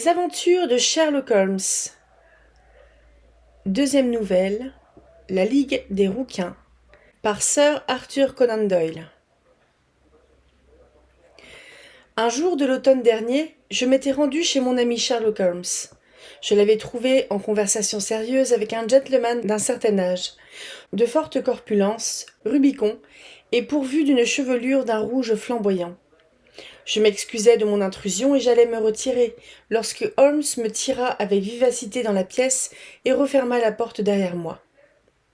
Les aventures de Sherlock Holmes. Deuxième nouvelle, La Ligue des Rouquins, par Sir Arthur Conan Doyle. Un jour de l'automne dernier, je m'étais rendu chez mon ami Sherlock Holmes. Je l'avais trouvé en conversation sérieuse avec un gentleman d'un certain âge, de forte corpulence, Rubicon, et pourvu d'une chevelure d'un rouge flamboyant. Je m'excusai de mon intrusion et j'allais me retirer, lorsque Holmes me tira avec vivacité dans la pièce et referma la porte derrière moi.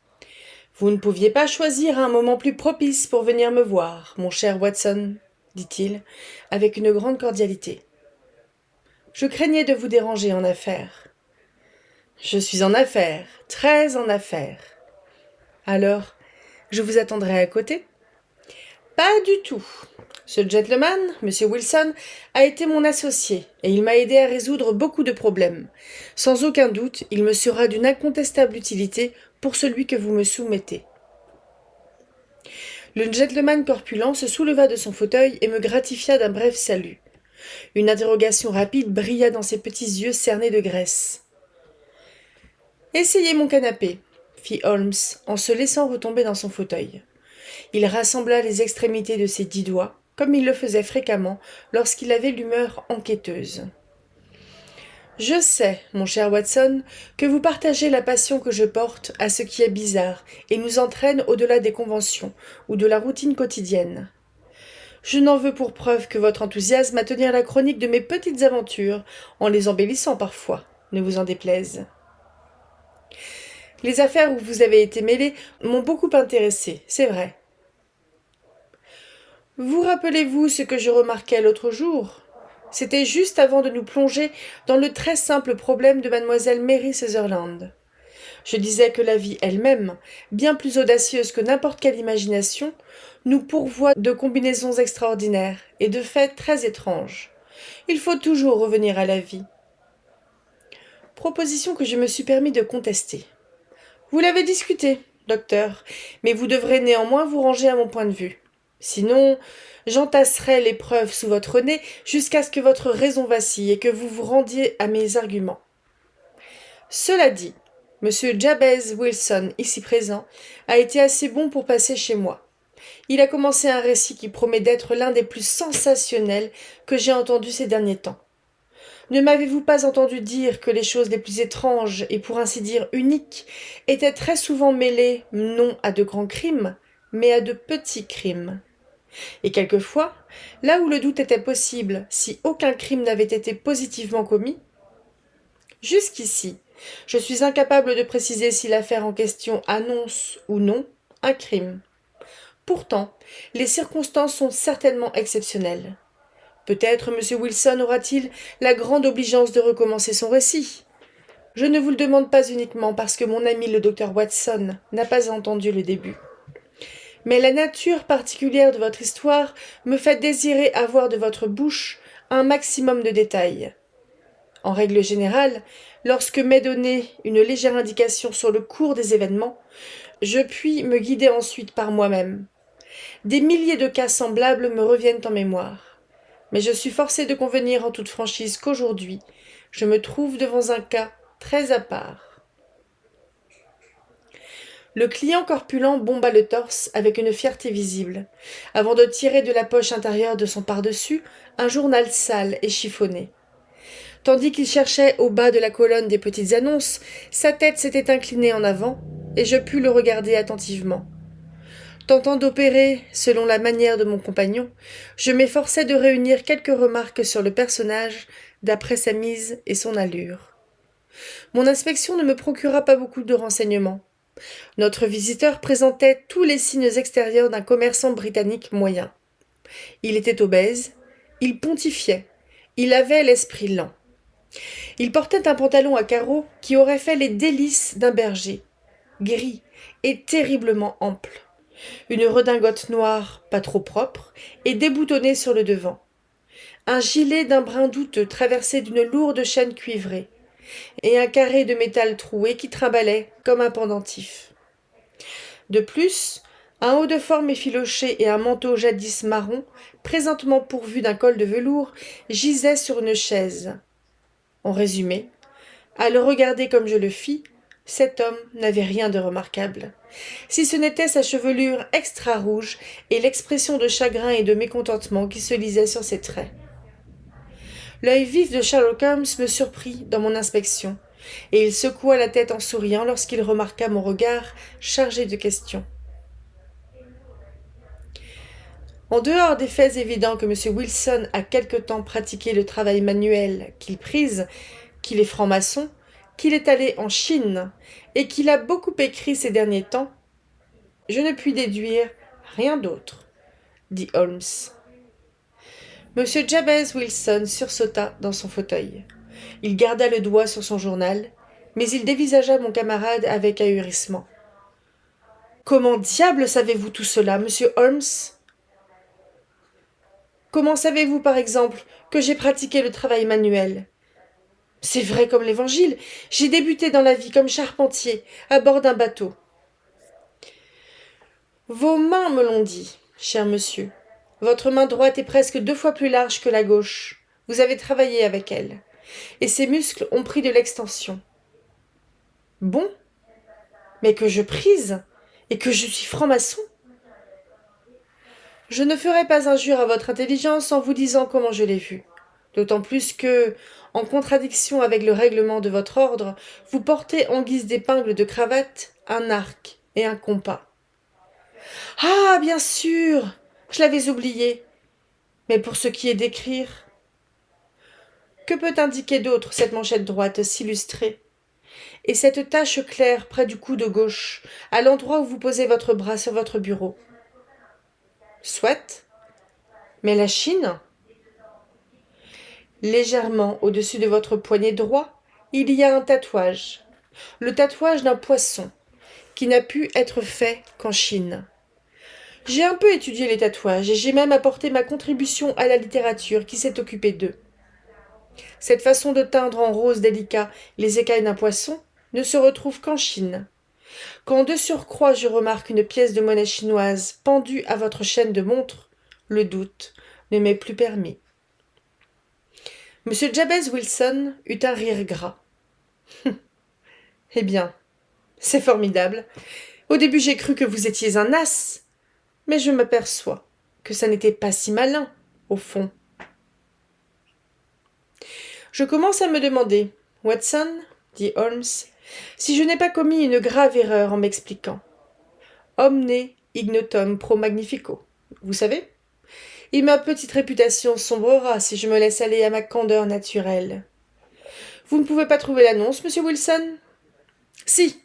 « Vous ne pouviez pas choisir un moment plus propice pour venir me voir, mon cher Watson, » dit-il, avec une grande cordialité. « Je craignais de vous déranger en affaires. »« Je suis en affaires, très en affaires. »« Alors, je vous attendrai à côté ?»« Pas du tout. Ce gentleman, M. Wilson, a été mon associé, et il m'a aidé à résoudre beaucoup de problèmes. Sans aucun doute, il me sera d'une incontestable utilité pour celui que vous me soumettez. » Le gentleman corpulent se souleva de son fauteuil et me gratifia d'un bref salut. Une interrogation rapide brilla dans ses petits yeux cernés de graisse. « Essayez mon canapé, » fit Holmes, en se laissant retomber dans son fauteuil. Il rassembla les extrémités de ses 10 doigts, comme il le faisait fréquemment lorsqu'il avait l'humeur enquêteuse. « Je sais, mon cher Watson, que vous partagez la passion que je porte à ce qui est bizarre et nous entraîne au-delà des conventions ou de la routine quotidienne. Je n'en veux pour preuve que votre enthousiasme à tenir la chronique de mes petites aventures, en les embellissant parfois, ne vous en déplaise. Les affaires où vous avez été mêlé m'ont beaucoup intéressé, c'est vrai. Vous rappelez-vous ce que je remarquai l'autre jour ? C'était juste avant de nous plonger dans le très simple problème de mademoiselle Mary Sutherland. Je disais que la vie elle-même, bien plus audacieuse que n'importe quelle imagination, nous pourvoit de combinaisons extraordinaires et de faits très étranges. Il faut toujours revenir à la vie. Proposition que je me suis permis de contester. Vous l'avez discutée, docteur, mais vous devrez néanmoins vous ranger à mon point de vue. Sinon, j'entasserai les preuves sous votre nez jusqu'à ce que votre raison vacille et que vous vous rendiez à mes arguments. Cela dit, M. Jabez Wilson, ici présent, a été assez bon pour passer chez moi. Il a commencé un récit qui promet d'être l'un des plus sensationnels que j'ai entendus ces derniers temps. Ne m'avez-vous pas entendu dire que les choses les plus étranges et pour ainsi dire uniques étaient très souvent mêlées non à de grands crimes, mais à de petits crimes ? Et quelquefois, là où le doute était possible, si aucun crime n'avait été positivement commis, jusqu'ici, je suis incapable de préciser si l'affaire en question annonce ou non un crime. Pourtant, les circonstances sont certainement exceptionnelles. Peut-être M. Wilson aura-t-il la grande obligeance de recommencer son récit. Je ne vous le demande pas uniquement parce que mon ami le docteur Watson n'a pas entendu le début. Mais la nature particulière de votre histoire me fait désirer avoir de votre bouche un maximum de détails. En règle générale, lorsque m'est donnée une légère indication sur le cours des événements, je puis me guider ensuite par moi-même. Des milliers de cas semblables me reviennent en mémoire. Mais je suis forcé de convenir en toute franchise qu'aujourd'hui, je me trouve devant un cas très à part. Le client corpulent bomba le torse avec une fierté visible, avant de tirer de la poche intérieure de son pardessus un journal sale et chiffonné. Tandis qu'il cherchait au bas de la colonne des petites annonces, sa tête s'était inclinée en avant, et je pus le regarder attentivement. Tentant d'opérer selon la manière de mon compagnon, je m'efforçai de réunir quelques remarques sur le personnage d'après sa mise et son allure. Mon inspection ne me procura pas beaucoup de renseignements. Notre visiteur présentait tous les signes extérieurs d'un commerçant britannique moyen. Il était obèse, il pontifiait, il avait l'esprit lent. Il portait un pantalon à carreaux qui aurait fait les délices d'un berger, gris et terriblement ample, une redingote noire pas trop propre et déboutonnée sur le devant, un gilet d'un brun douteux traversé d'une lourde chaîne cuivrée, et un carré de métal troué qui trimbalait comme un pendentif. De plus, un haut de forme effiloché et un manteau jadis marron, présentement pourvu d'un col de velours, gisaient sur une chaise. En résumé, à le regarder comme je le fis, cet homme n'avait rien de remarquable, si ce n'était sa chevelure extra-rouge et l'expression de chagrin et de mécontentement qui se lisait sur ses traits. L'œil vif de Sherlock Holmes me surprit dans mon inspection, et il secoua la tête en souriant lorsqu'il remarqua mon regard chargé de questions. En dehors des faits évidents que M. Wilson a quelque temps pratiqué le travail manuel, qu'il prise, qu'il est franc-maçon, qu'il est allé en Chine, et qu'il a beaucoup écrit ces derniers temps, je ne puis déduire rien d'autre, dit Holmes. M. Jabez Wilson sursauta dans son fauteuil. Il garda le doigt sur son journal, mais il dévisagea mon camarade avec ahurissement. « Comment diable savez-vous tout cela, monsieur Holmes ?» Comment savez-vous, par exemple, que j'ai pratiqué le travail manuel ? C'est vrai comme l'Évangile, j'ai débuté dans la vie comme charpentier, à bord d'un bateau. Vos mains me l'ont dit, cher monsieur. Votre main droite est presque 2 fois plus large que la gauche. Vous avez travaillé avec elle. Et ses muscles ont pris de l'extension. Bon, mais que je prise, et que je suis franc-maçon ? Je ne ferai pas injure à votre intelligence en vous disant comment je l'ai vu. D'autant plus que, en contradiction avec le règlement de votre ordre, vous portez en guise d'épingle de cravate un arc et un compas. Ah, bien sûr, je l'avais oublié. Mais pour ce qui est d'écrire, que peut indiquer d'autre cette manchette droite s'illustrer ? Et cette tache claire près du coude gauche, à l'endroit où vous posez votre bras sur votre bureau. Soit, mais la Chine ? Légèrement au-dessus de votre poignet droit, il y a un tatouage. Le tatouage d'un poisson, qui n'a pu être fait qu'en Chine. J'ai un peu étudié les tatouages et j'ai même apporté ma contribution à la littérature qui s'est occupée d'eux. Cette façon de teindre en rose délicat les écailles d'un poisson ne se retrouve qu'en Chine. Quand de surcroît je remarque une pièce de monnaie chinoise pendue à votre chaîne de montre, le doute ne m'est plus permis. M. Jabez Wilson eut un rire gras. Eh bien, c'est formidable. Au début j'ai cru que vous étiez un as, mais je m'aperçois que ça n'était pas si malin, au fond. Je commence à me demander, Watson, dit Holmes, si je n'ai pas commis une grave erreur en m'expliquant. Omne ignotum pro magnifico, vous savez ? Et ma petite réputation sombrera si je me laisse aller à ma candeur naturelle. Vous ne pouvez pas trouver l'annonce, monsieur Wilson ? Si,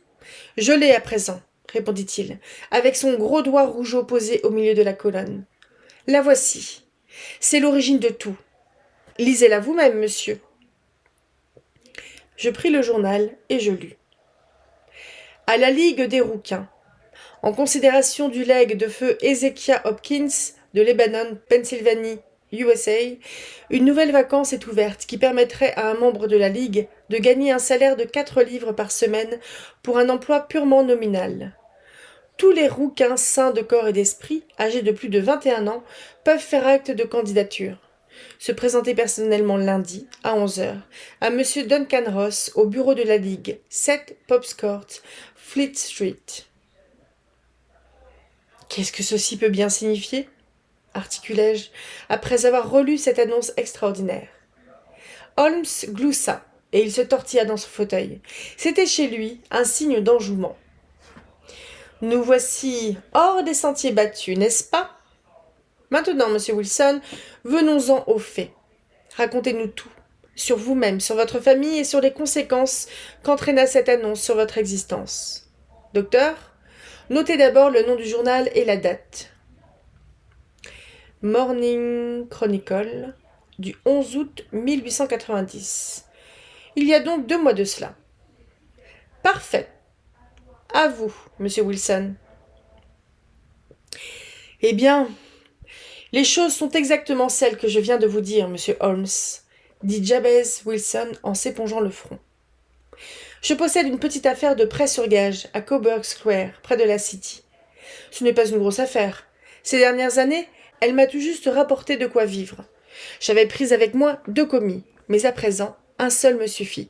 je l'ai à présent, répondit-il, avec son gros doigt rougeau posé au milieu de la colonne. La voici. C'est l'origine de tout. Lisez-la vous-même, monsieur. Je pris le journal et je lus. À la Ligue des rouquins. En considération du legs de feu Ezekiah Hopkins de Lebanon, Pennsylvanie, USA, une nouvelle vacance est ouverte qui permettrait à un membre de la Ligue de gagner un salaire de 4 livres par semaine pour un emploi purement nominal. Tous les rouquins sains de corps et d'esprit, âgés de plus de 21 ans, peuvent faire acte de candidature. Se présenter personnellement lundi, à 11h, à M. Duncan Ross, au bureau de la Ligue, 7 Pops Court, Fleet Street. Qu'est-ce que ceci peut bien signifier ? Articulai-je, après avoir relu cette annonce extraordinaire. Holmes gloussa, et il se tortilla dans son fauteuil. C'était chez lui un signe d'enjouement. Nous voici hors des sentiers battus, n'est-ce pas ? Maintenant, monsieur Wilson, venons-en aux faits. Racontez-nous tout, sur vous-même, sur votre famille et sur les conséquences qu'entraîna cette annonce sur votre existence. Docteur, notez d'abord le nom du journal et la date. Morning Chronicle, du 11 août 1890. Il y a donc 2 mois de cela. Parfait. À vous, monsieur Wilson. Eh bien, les choses sont exactement celles que je viens de vous dire, monsieur Holmes, dit Jabez Wilson en s'épongeant le front. Je possède une petite affaire de prêt sur gage à Coburg Square, près de la City. Ce n'est pas une grosse affaire. Ces dernières années, elle m'a tout juste rapporté de quoi vivre. J'avais pris avec moi 2 commis, mais à présent, un seul me suffit.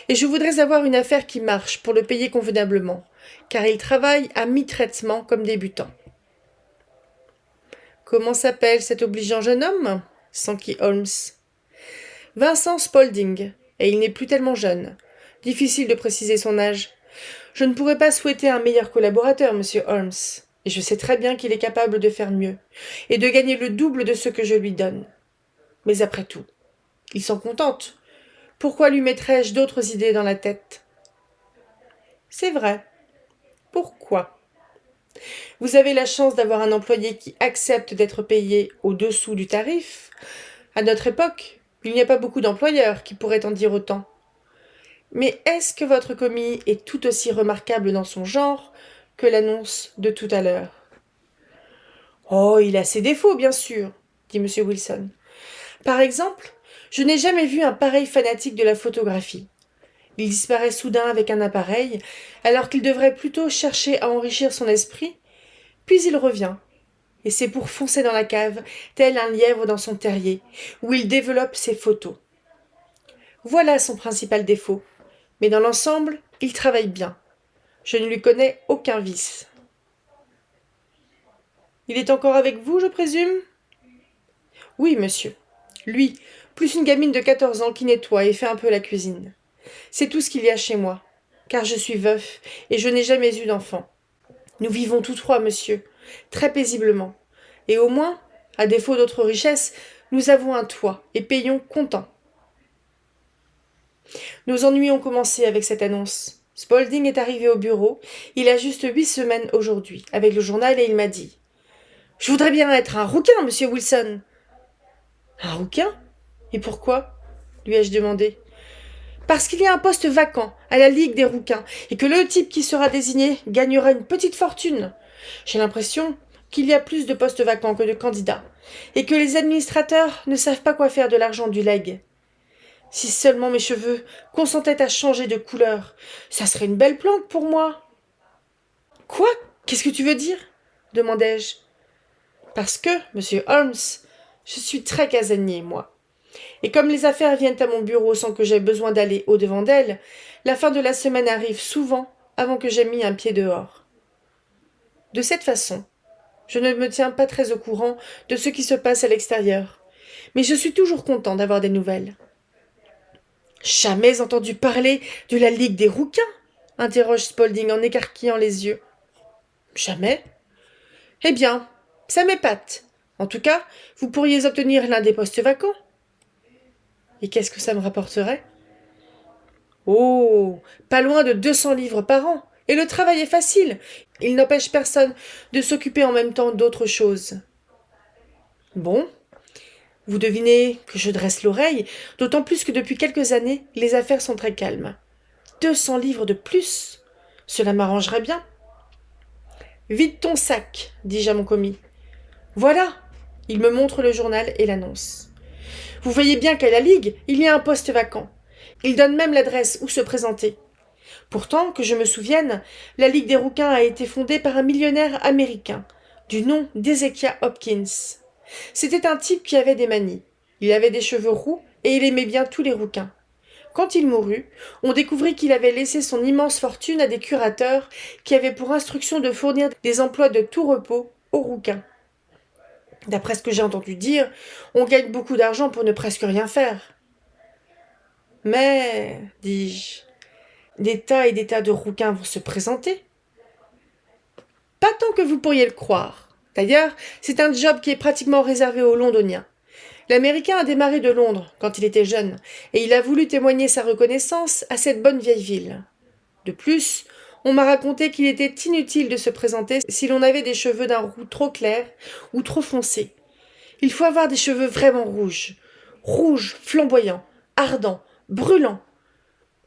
Et je voudrais avoir une affaire qui marche pour le payer convenablement, car il travaille à mi-traitement comme débutant. Comment s'appelle cet obligeant jeune homme s'enquit Holmes. Vincent Spaulding, et il n'est plus tellement jeune. Difficile de préciser son âge. Je ne pourrais pas souhaiter un meilleur collaborateur, monsieur Holmes, et je sais très bien qu'il est capable de faire mieux, et de gagner le double de ce que je lui donne. Mais après tout, il s'en contente. Pourquoi lui mettrais-je d'autres idées dans la tête? C'est vrai. Pourquoi? Vous avez la chance d'avoir un employé qui accepte d'être payé au-dessous du tarif. À notre époque, il n'y a pas beaucoup d'employeurs qui pourraient en dire autant. Mais est-ce que votre commis est tout aussi remarquable dans son genre que l'annonce de tout à l'heure? Oh, il a ses défauts, bien sûr, dit M. Wilson. Par exemple, je n'ai jamais vu un pareil fanatique de la photographie. Il disparaît soudain avec un appareil, alors qu'il devrait plutôt chercher à enrichir son esprit, puis il revient, et c'est pour foncer dans la cave, tel un lièvre dans son terrier, où il développe ses photos. Voilà son principal défaut, mais dans l'ensemble, il travaille bien. Je ne lui connais aucun vice. Il est encore avec vous, je présume? Oui, monsieur. Lui, plus une gamine de 14 ans qui nettoie et fait un peu la cuisine. C'est tout ce qu'il y a chez moi, car je suis veuf et je n'ai jamais eu d'enfant. Nous vivons tous trois, monsieur, très paisiblement, et au moins, à défaut d'autres richesses, nous avons un toit et payons comptant. Nos ennuis ont commencé avec cette annonce. Spaulding est arrivé au bureau, il a juste 8 semaines aujourd'hui, avec le journal, et il m'a dit « Je voudrais bien être un rouquin, monsieur Wilson !»« Un rouquin? Et pourquoi ?» lui ai-je demandé. Parce qu'il y a un poste vacant à la Ligue des rouquins et que le type qui sera désigné gagnera une petite fortune. J'ai l'impression qu'il y a plus de postes vacants que de candidats et que les administrateurs ne savent pas quoi faire de l'argent du legs. Si seulement mes cheveux consentaient à changer de couleur, ça serait une belle plante pour moi. Quoi? Qu'est-ce que tu veux dire? Demandai-je. Parce que, monsieur Holmes, je suis très casanier, moi. Et comme les affaires viennent à mon bureau sans que j'aie besoin d'aller au-devant d'elles, la fin de la semaine arrive souvent avant que j'aie mis un pied dehors. De cette façon, je ne me tiens pas très au courant de ce qui se passe à l'extérieur, mais je suis toujours content d'avoir des nouvelles. Jamais entendu parler de la Ligue des rouquins? Interroge Spaulding en écarquillant les yeux. Jamais? Eh bien, ça m'épate. En tout cas, vous pourriez obtenir l'un des postes vacants. Et qu'est-ce que ça me rapporterait? Oh, pas loin de 200 livres par an. Et le travail est facile. Il n'empêche personne de s'occuper en même temps d'autre chose. Bon, vous devinez que je dresse l'oreille, d'autant plus que depuis quelques années, les affaires sont très calmes. 200 livres de plus, cela m'arrangerait bien. Vide ton sac, dis-je à mon commis. Voilà, il me montre le journal et l'annonce. Vous voyez bien qu'à la Ligue, il y a un poste vacant. Il donne même l'adresse où se présenter. Pourtant, que je me souvienne, la Ligue des rouquins a été fondée par un millionnaire américain, du nom d'Ezekiah Hopkins. C'était un type qui avait des manies. Il avait des cheveux roux et il aimait bien tous les rouquins. Quand il mourut, on découvrit qu'il avait laissé son immense fortune à des curateurs qui avaient pour instruction de fournir des emplois de tout repos aux rouquins. D'après ce que j'ai entendu dire, on gagne beaucoup d'argent pour ne presque rien faire. Mais, dis-je, des tas et des tas de rouquins vont se présenter. Pas tant que vous pourriez le croire. D'ailleurs, c'est un job qui est pratiquement réservé aux Londoniens. L'Américain a démarré de Londres quand il était jeune, et il a voulu témoigner sa reconnaissance à cette bonne vieille ville. De plus, on m'a raconté qu'il était inutile de se présenter si l'on avait des cheveux d'un roux trop clair ou trop foncé. Il faut avoir des cheveux vraiment rouges. Rouges, flamboyants, ardents, brûlants.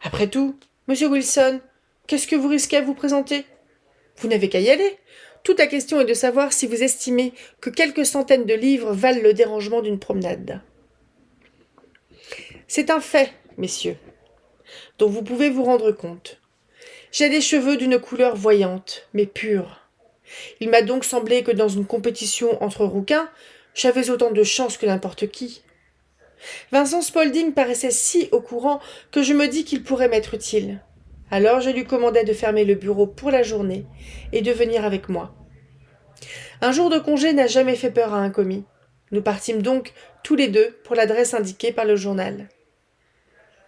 Après tout, monsieur Wilson, qu'est-ce que vous risquez à vous présenter? Vous n'avez qu'à y aller. Toute la question est de savoir si vous estimez que quelques centaines de livres valent le dérangement d'une promenade. C'est un fait, messieurs, dont vous pouvez vous rendre compte. J'ai des cheveux d'une couleur voyante, mais pure. Il m'a donc semblé que dans une compétition entre rouquins, j'avais autant de chance que n'importe qui. Vincent Spaulding paraissait si au courant que je me dis qu'il pourrait m'être utile. Alors je lui commandai de fermer le bureau pour la journée et de venir avec moi. Un jour de congé n'a jamais fait peur à un commis. Nous partîmes donc tous les deux pour l'adresse indiquée par le journal.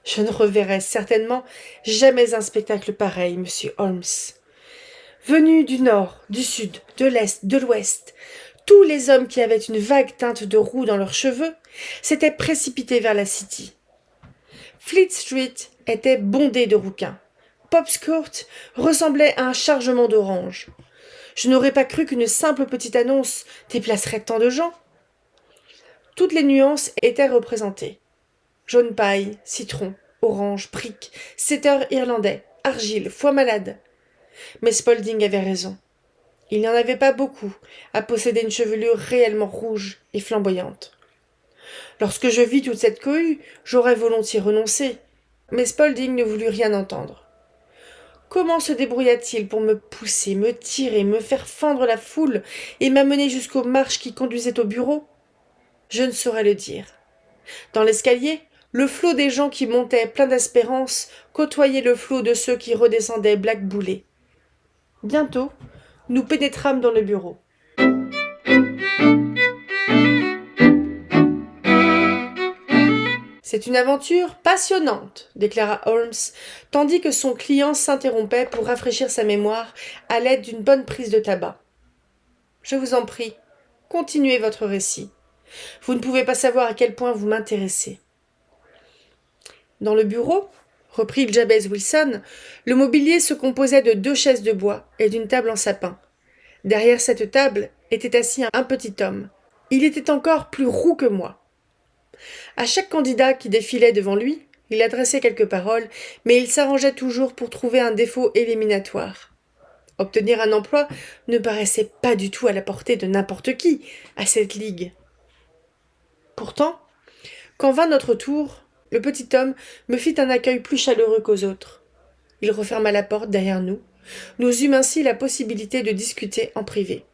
Je ne reverrai certainement jamais un spectacle pareil, monsieur Holmes. Venus du nord, du sud, de l'est, de l'ouest, tous les hommes qui avaient une vague teinte de roux dans leurs cheveux s'étaient précipités vers la City. Fleet Street était bondée de rouquins. Pop's Court ressemblait à un chargement d'oranges. Je n'aurais pas cru qu'une simple petite annonce déplacerait tant de gens. Toutes les nuances étaient représentées. Jaune paille, citron, orange, brique, setter irlandais, argile, foie malade. Mais Spaulding avait raison. Il n'y en avait pas beaucoup à posséder une chevelure réellement rouge et flamboyante. Lorsque je vis toute cette cohue, j'aurais volontiers renoncé, mais Spaulding ne voulut rien entendre. Comment se débrouilla-t-il pour me pousser, me tirer, me faire fendre la foule et m'amener jusqu'aux marches qui conduisaient au bureau? Je ne saurais le dire. Dans l'escalier, le flot des gens qui montaient plein d'espérance côtoyait le flot de ceux qui redescendaient blackboulés. Bientôt, nous pénétrâmes dans le bureau. C'est une aventure passionnante, déclara Holmes, tandis que son client s'interrompait pour rafraîchir sa mémoire à l'aide d'une bonne prise de tabac. Je vous en prie, continuez votre récit. Vous ne pouvez pas savoir à quel point vous m'intéressez. Dans le bureau, reprit Jabez Wilson, le mobilier se composait de 2 chaises de bois et d'une table en sapin. Derrière cette table était assis un petit homme. Il était encore plus roux que moi. À chaque candidat qui défilait devant lui, il adressait quelques paroles, mais il s'arrangeait toujours pour trouver un défaut éliminatoire. Obtenir un emploi ne paraissait pas du tout à la portée de n'importe qui à cette ligue. Pourtant, quand vint notre tour, le petit homme me fit un accueil plus chaleureux qu'aux autres. Il referma la porte derrière nous. Nous eûmes ainsi la possibilité de discuter en privé.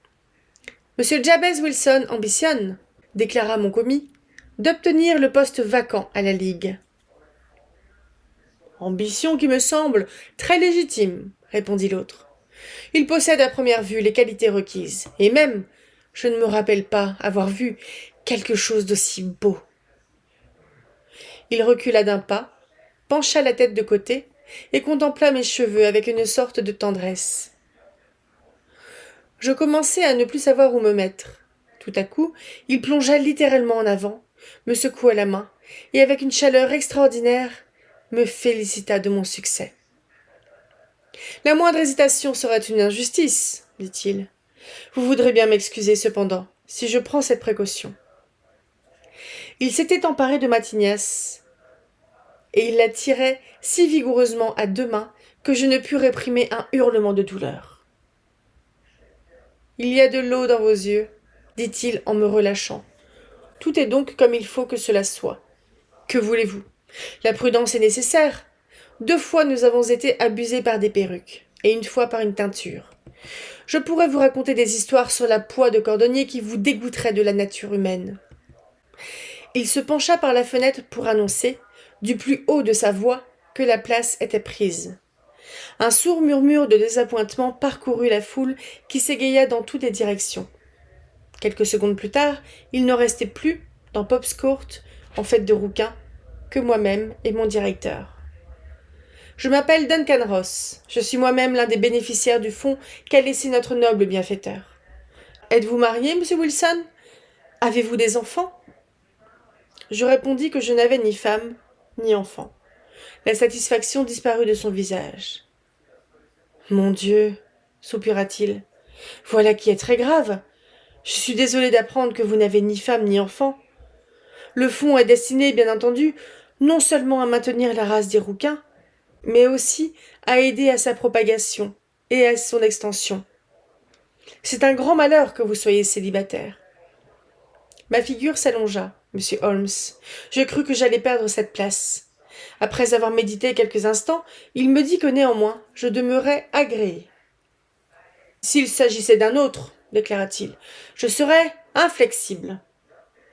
« Monsieur Jabez Wilson ambitionne, » déclara mon commis, « d'obtenir le poste vacant à la Ligue. »« Ambition qui me semble très légitime, » répondit l'autre. « Il possède à première vue les qualités requises, et même, je ne me rappelle pas avoir vu quelque chose d'aussi beau. » Il recula d'un pas, pencha la tête de côté et contempla mes cheveux avec une sorte de tendresse. Je commençais à ne plus savoir où me mettre. Tout à coup, il plongea littéralement en avant, me secoua la main et, avec une chaleur extraordinaire, me félicita de mon succès. « La moindre hésitation serait une injustice, dit-il. Vous voudrez bien m'excuser cependant, si je prends cette précaution. » Il s'était emparé de ma tignasse, et il la tirait si vigoureusement à 2 mains que je ne pus réprimer un hurlement de douleur. « Il y a de l'eau dans vos yeux, » dit-il en me relâchant. « Tout est donc comme il faut que cela soit. Que voulez-vous? La prudence est nécessaire. 2 fois nous avons été abusés par des perruques, et 1 fois par une teinture. Je pourrais vous raconter des histoires sur la poix de cordonnier qui vous dégoûteraient de la nature humaine. » Il se pencha par la fenêtre pour annoncer, du plus haut de sa voix, que la place était prise. Un sourd murmure de désappointement parcourut la foule qui s'égaya dans toutes les directions. Quelques secondes plus tard, il n'en restait plus, dans Pop's Court, en fête de rouquins, que moi-même et mon directeur. Je m'appelle Duncan Ross. Je suis moi-même l'un des bénéficiaires du fonds qu'a laissé notre noble bienfaiteur. Êtes-vous marié, monsieur Wilson? Avez-vous des enfants? Je répondis que je n'avais ni femme, ni enfant. La satisfaction disparut de son visage. « Mon Dieu, soupira-t-il, voilà qui est très grave. Je suis désolé d'apprendre que vous n'avez ni femme ni enfant. Le fonds est destiné, bien entendu, non seulement à maintenir la race des rouquins, mais aussi à aider à sa propagation et à son extension. C'est un grand malheur que vous soyez célibataire. » Ma figure s'allongea, monsieur Holmes. Je crus que j'allais perdre cette place. Après avoir médité quelques instants, il me dit que néanmoins je demeurais agréé. « S'il s'agissait d'un autre, déclara-t-il, je serais inflexible.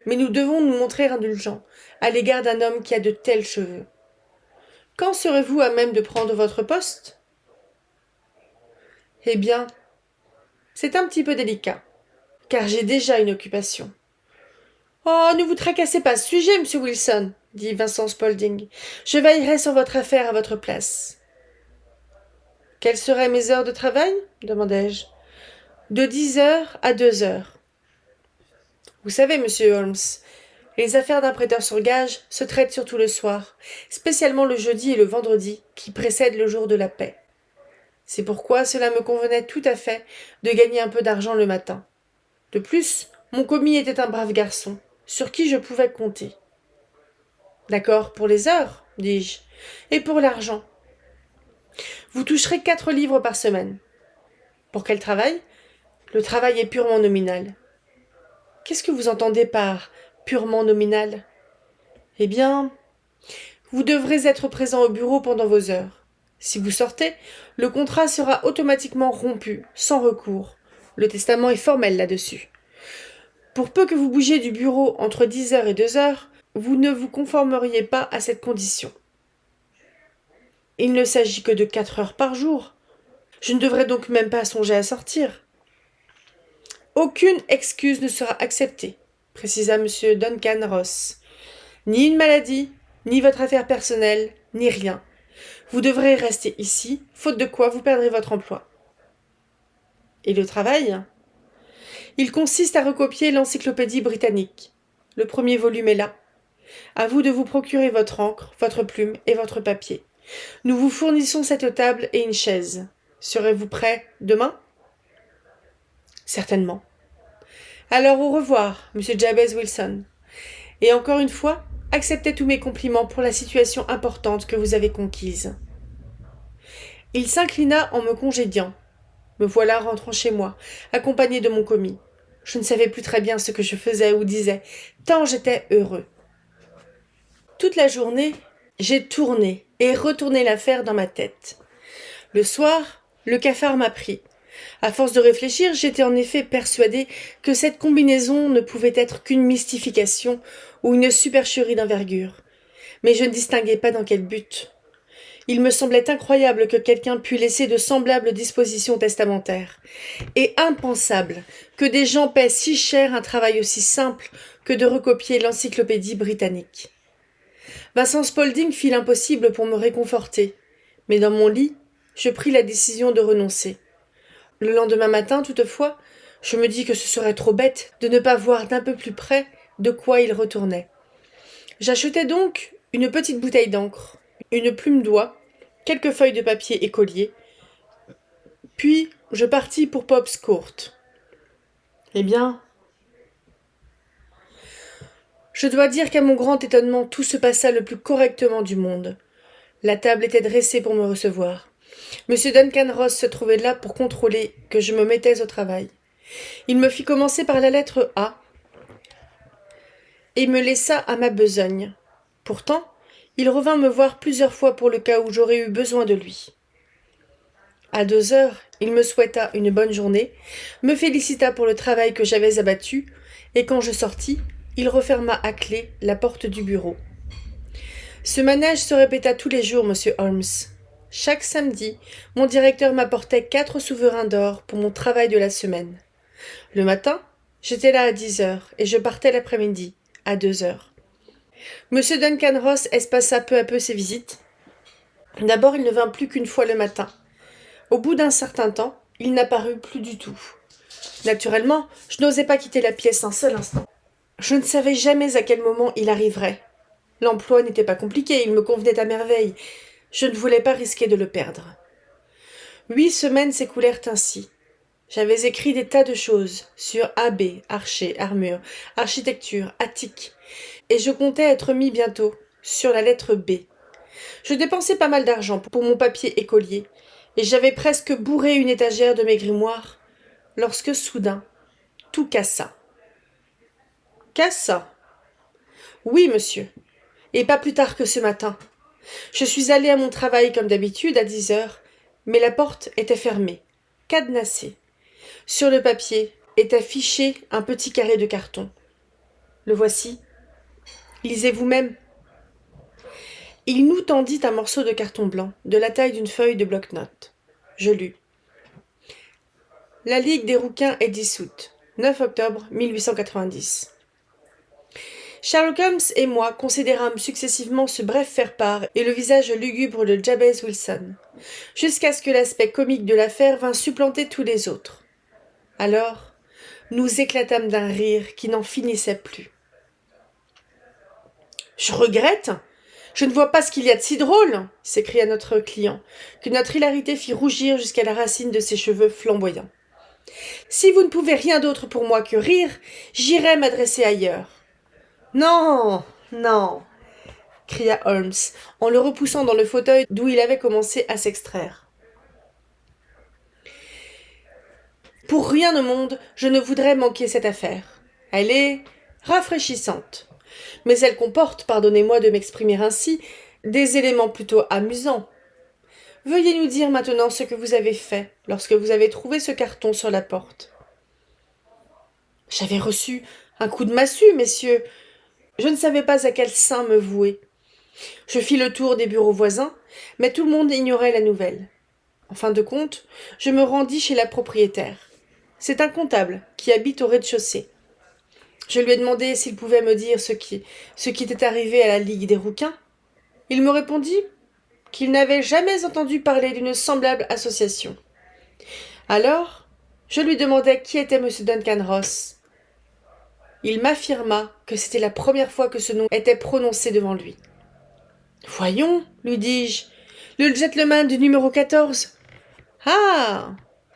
Mais nous devons nous montrer indulgents à l'égard d'un homme qui a de tels cheveux. Quand serez-vous à même de prendre votre poste? Eh bien, c'est un petit peu délicat, car j'ai déjà une occupation. Oh, ne vous tracassez pas à ce sujet, monsieur Wilson, dit Vincent Spaulding. Je veillerai sur votre affaire à votre place. Quelles seraient mes heures de travail? Demandai-je. De 10 heures à 2 heures. Vous savez, monsieur Holmes, les affaires d'un prêteur sur gage se traitent surtout le soir, spécialement le jeudi et le vendredi, qui précèdent le jour de la paie. C'est pourquoi cela me convenait tout à fait de gagner un peu d'argent le matin. De plus, mon commis était un brave garçon, sur qui je pouvais compter. D'accord pour les heures, dis-je, et pour l'argent. Vous toucherez 4 livres par semaine. Pour quel travail? Le travail est purement nominal. Qu'est-ce que vous entendez par purement nominal? Eh bien, vous devrez être présent au bureau pendant vos heures. Si vous sortez, le contrat sera automatiquement rompu, sans recours. Le testament est formel là-dessus. Pour peu que vous bougiez du bureau entre 10 heures et 2 heures, vous ne vous conformeriez pas à cette condition. Il ne s'agit que de 4 heures par jour. Je ne devrais donc même pas songer à sortir. Aucune excuse ne sera acceptée, précisa M. Duncan Ross. Ni une maladie, ni votre affaire personnelle, ni rien. Vous devrez rester ici, faute de quoi vous perdrez votre emploi. Et le travail? Il consiste à recopier l'encyclopédie britannique. Le premier volume est là. À vous de vous procurer votre encre, votre plume et votre papier. Nous vous fournissons cette table et une chaise. Serez-vous prêt demain? Certainement. Alors au revoir, monsieur Jabez Wilson. Et encore une fois, acceptez tous mes compliments pour la situation importante que vous avez conquise. Il s'inclina en me congédiant. Me voilà rentrant chez moi, accompagné de mon commis. Je ne savais plus très bien ce que je faisais ou disais, tant j'étais heureux. Toute la journée, j'ai tourné et retourné l'affaire dans ma tête. Le soir, le cafard m'a pris. À force de réfléchir, j'étais en effet persuadé que cette combinaison ne pouvait être qu'une mystification ou une supercherie d'envergure. Mais je ne distinguais pas dans quel but. Il me semblait incroyable que quelqu'un pût laisser de semblables dispositions testamentaires, et impensable que des gens paient si cher un travail aussi simple que de recopier l'encyclopédie britannique. Vincent Spaulding fit l'impossible pour me réconforter, mais dans mon lit, je pris la décision de renoncer. Le lendemain matin, toutefois, je me dis que ce serait trop bête de ne pas voir d'un peu plus près de quoi il retournait. J'achetai donc une petite bouteille d'encre, une plume d'oie, quelques feuilles de papier écolier, puis je partis pour Pops Court. Eh bien, je dois dire qu'à mon grand étonnement, tout se passa le plus correctement du monde. La table était dressée pour me recevoir. M. Duncan Ross se trouvait là pour contrôler que je me mettais au travail. Il me fit commencer par la lettre A et me laissa à ma besogne. Pourtant, il revint me voir plusieurs fois pour le cas où j'aurais eu besoin de lui. À 2 heures, il me souhaita une bonne journée, me félicita pour le travail que j'avais abattu, et quand je sortis, il referma à clé la porte du bureau. Ce manège se répéta tous les jours, monsieur Holmes. Chaque samedi, mon directeur m'apportait 4 souverains d'or pour mon travail de la semaine. Le matin, j'étais là à 10 heures, et je partais l'après-midi, à 2 heures. Monsieur Duncan Ross espaça peu à peu ses visites. D'abord, il ne vint plus qu'une fois le matin. Au bout d'un certain temps, il n'apparut plus du tout. Naturellement, je n'osais pas quitter la pièce un seul instant. Je ne savais jamais à quel moment il arriverait. L'emploi n'était pas compliqué, il me convenait à merveille. Je ne voulais pas risquer de le perdre. 8 semaines s'écoulèrent ainsi. J'avais écrit des tas de choses sur AB, archer, armure, architecture, attique, et je comptais être mis bientôt sur la lettre B. Je dépensais pas mal d'argent pour mon papier écolier, et j'avais presque bourré une étagère de mes grimoires, lorsque soudain, tout cassa. Cassa? Oui, monsieur, et pas plus tard que ce matin. Je suis allé à mon travail comme d'habitude à 10 heures, mais la porte était fermée, cadenassée. Sur le papier est affiché un petit carré de carton. Le voici. Lisez vous-même. Il nous tendit un morceau de carton blanc, de la taille d'une feuille de bloc-notes. Je lus. La Ligue des rouquins est dissoute. 9 octobre 1890. Sherlock Holmes et moi considérâmes successivement ce bref faire-part et le visage lugubre de Jabez Wilson, jusqu'à ce que l'aspect comique de l'affaire vînt supplanter tous les autres. Alors, nous éclatâmes d'un rire qui n'en finissait plus. « Je regrette. Je ne vois pas ce qu'il y a de si drôle !» s'écria notre client, que notre hilarité fit rougir jusqu'à la racine de ses cheveux flamboyants. « Si vous ne pouvez rien d'autre pour moi que rire, j'irai m'adresser ailleurs. »« Non, non !» cria Holmes, en le repoussant dans le fauteuil d'où il avait commencé à s'extraire. « Pour rien au monde, je ne voudrais manquer cette affaire. Elle est rafraîchissante. Mais elle comporte, pardonnez-moi de m'exprimer ainsi, des éléments plutôt amusants. Veuillez nous dire maintenant ce que vous avez fait lorsque vous avez trouvé ce carton sur la porte. »« J'avais reçu un coup de massue, messieurs. Je ne savais pas à quel saint me vouer. Je fis le tour des bureaux voisins, mais tout le monde ignorait la nouvelle. En fin de compte, je me rendis chez la propriétaire. C'est un comptable qui habite au rez-de-chaussée. Je lui ai demandé s'il pouvait me dire ce qui était arrivé à la Ligue des rouquins. Il me répondit qu'il n'avait jamais entendu parler d'une semblable association. Alors, je lui demandai qui était M. Duncan Ross. Il m'affirma que c'était la première fois que ce nom était prononcé devant lui. « Voyons, lui dis-je, le gentleman du numéro 14. »« Ah,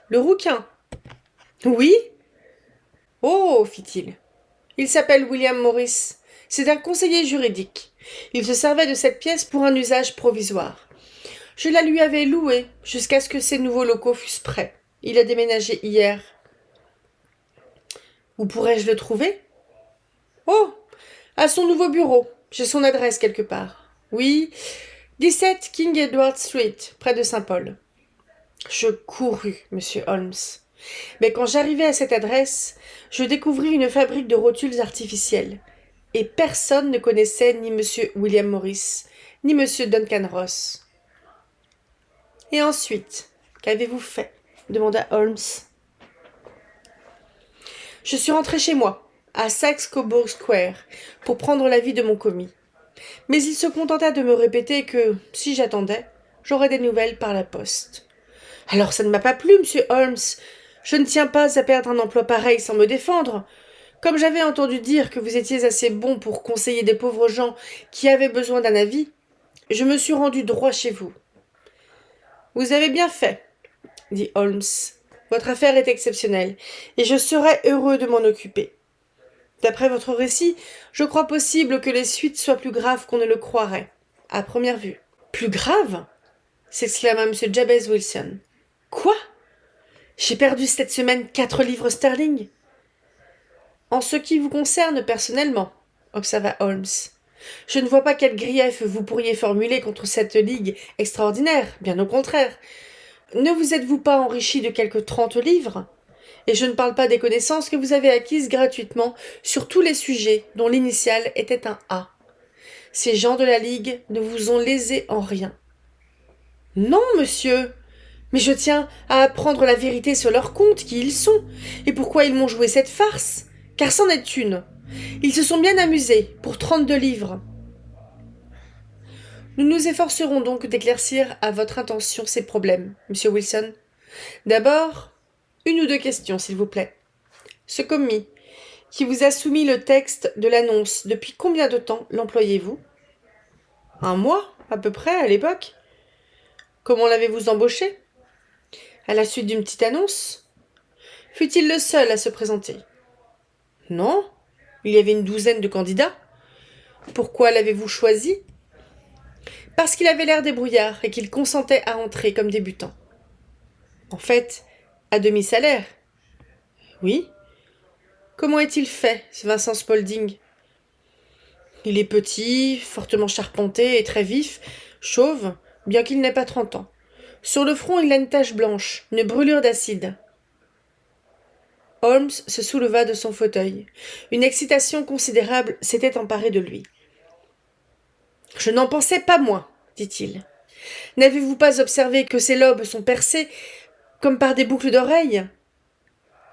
le rouquin. »« Oui. »« Oh, fit-il. Il s'appelle William Morris. C'est un conseiller juridique. Il se servait de cette pièce pour un usage provisoire. Je la lui avais louée jusqu'à ce que ses nouveaux locaux fussent prêts. Il a déménagé hier. Où pourrais-je le trouver ? Oh, à son nouveau bureau. J'ai son adresse quelque part. Oui, 17 King Edward Street, près de Saint-Paul. Je courus, monsieur Holmes. Mais quand j'arrivai à cette adresse, je découvris une fabrique de rotules artificielles. Et personne ne connaissait ni monsieur William Morris, ni monsieur Duncan Ross. « Et ensuite, qu'avez-vous fait ?» demanda Holmes. « Je suis rentré chez moi, à Saxe-Coburg Square, pour prendre l'avis de mon commis. Mais il se contenta de me répéter que, si j'attendais, j'aurais des nouvelles par la poste. Alors ça ne m'a pas plu, monsieur Holmes. Je ne tiens pas à perdre un emploi pareil sans me défendre. Comme j'avais entendu dire que vous étiez assez bon pour conseiller des pauvres gens qui avaient besoin d'un avis, je me suis rendu droit chez vous. »« Vous avez bien fait, » dit Holmes. « Votre affaire est exceptionnelle, et je serais heureux de m'en occuper. D'après votre récit, je crois possible que les suites soient plus graves qu'on ne le croirait, à première vue. »« Plus graves ?» s'exclama M. Jabez Wilson. « Quoi ? J'ai perdu cette semaine 4 livres sterling. » « En ce qui vous concerne personnellement, » observa Holmes, « je ne vois pas quel grief vous pourriez formuler contre cette ligue extraordinaire, bien au contraire. Ne vous êtes-vous pas enrichi de quelques 30 livres ? Et je ne parle pas des connaissances que vous avez acquises gratuitement sur tous les sujets dont l'initiale était un A. Ces gens de la ligue ne vous ont lésé en rien. »« Non, monsieur, mais je tiens à apprendre la vérité sur leur compte, qui ils sont, et pourquoi ils m'ont joué cette farce. Car c'en est une. Ils se sont bien amusés, pour 32 livres. Nous nous efforcerons donc d'éclaircir à votre intention ces problèmes, monsieur Wilson. D'abord, 1 ou 2 questions, s'il vous plaît. Ce commis, qui vous a soumis le texte de l'annonce, depuis combien de temps l'employez-vous ? 1 mois, à peu près, à l'époque. Comment l'avez-vous embauché ? À la suite d'une petite annonce ? Fut-il le seul à se présenter ? Non, il y avait une 12aine de candidats. Pourquoi l'avez-vous choisi ? Parce qu'il avait l'air débrouillard et qu'il consentait à entrer comme débutant. En fait, à demi-salaire. Oui. Comment est-il fait, ce Vincent Spaulding ? Il est petit, fortement charpenté et très vif, chauve, bien qu'il n'ait pas 30 ans. Sur le front, il a une tache blanche, une brûlure d'acide. Holmes se souleva de son fauteuil. Une excitation considérable s'était emparée de lui. « Je n'en pensais pas moins, dit-il. N'avez-vous pas observé que ses lobes sont percés comme par des boucles d'oreilles ?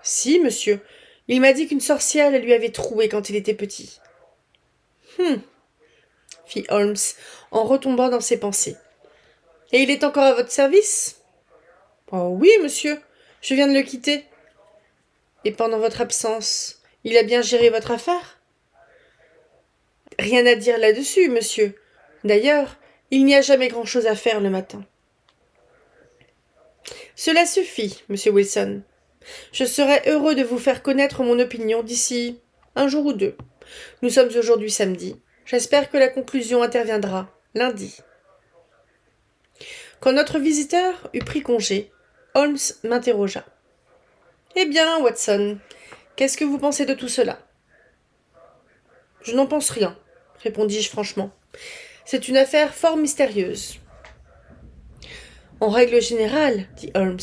Si, monsieur. Il m'a dit qu'une sorcière les lui avait troués quand il était petit. Fit Holmes en retombant dans ses pensées. Et il est encore à votre service ? Oh oui, monsieur. Je viens de le quitter. Et pendant votre absence, il a bien géré votre affaire ? Rien à dire là-dessus, monsieur. D'ailleurs, il n'y a jamais grand-chose à faire le matin. Cela suffit, monsieur Wilson. Je serai heureux de vous faire connaître mon opinion d'ici un jour ou deux. Nous sommes aujourd'hui samedi. J'espère que la conclusion interviendra lundi. Quand notre visiteur eut pris congé, Holmes m'interrogea. « Eh bien, Watson, qu'est-ce que vous pensez de tout cela ?»« Je n'en pense rien, » répondis-je franchement. « C'est une affaire fort mystérieuse. »« En règle générale, dit Holmes,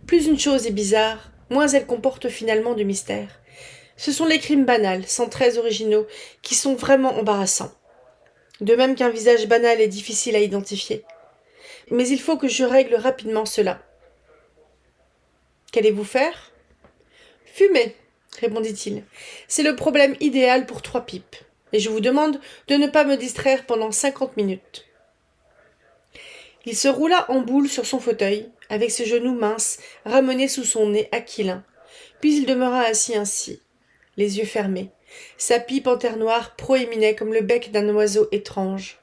plus une chose est bizarre, moins elle comporte finalement de mystère. Ce sont les crimes banals, sans traits originaux, qui sont vraiment embarrassants. De même qu'un visage banal est difficile à identifier. Mais il faut que je règle rapidement cela. Qu'allez-vous faire ? Fumer, répondit-il. C'est le problème idéal pour 3 pipes. Et je vous demande de ne pas me distraire pendant 50 minutes. Il se roula en boule sur son fauteuil, avec ses genoux minces ramenés sous son nez aquilin. Puis il demeura assis ainsi, les yeux fermés. Sa pipe en terre noire proéminait comme le bec d'un oiseau étrange.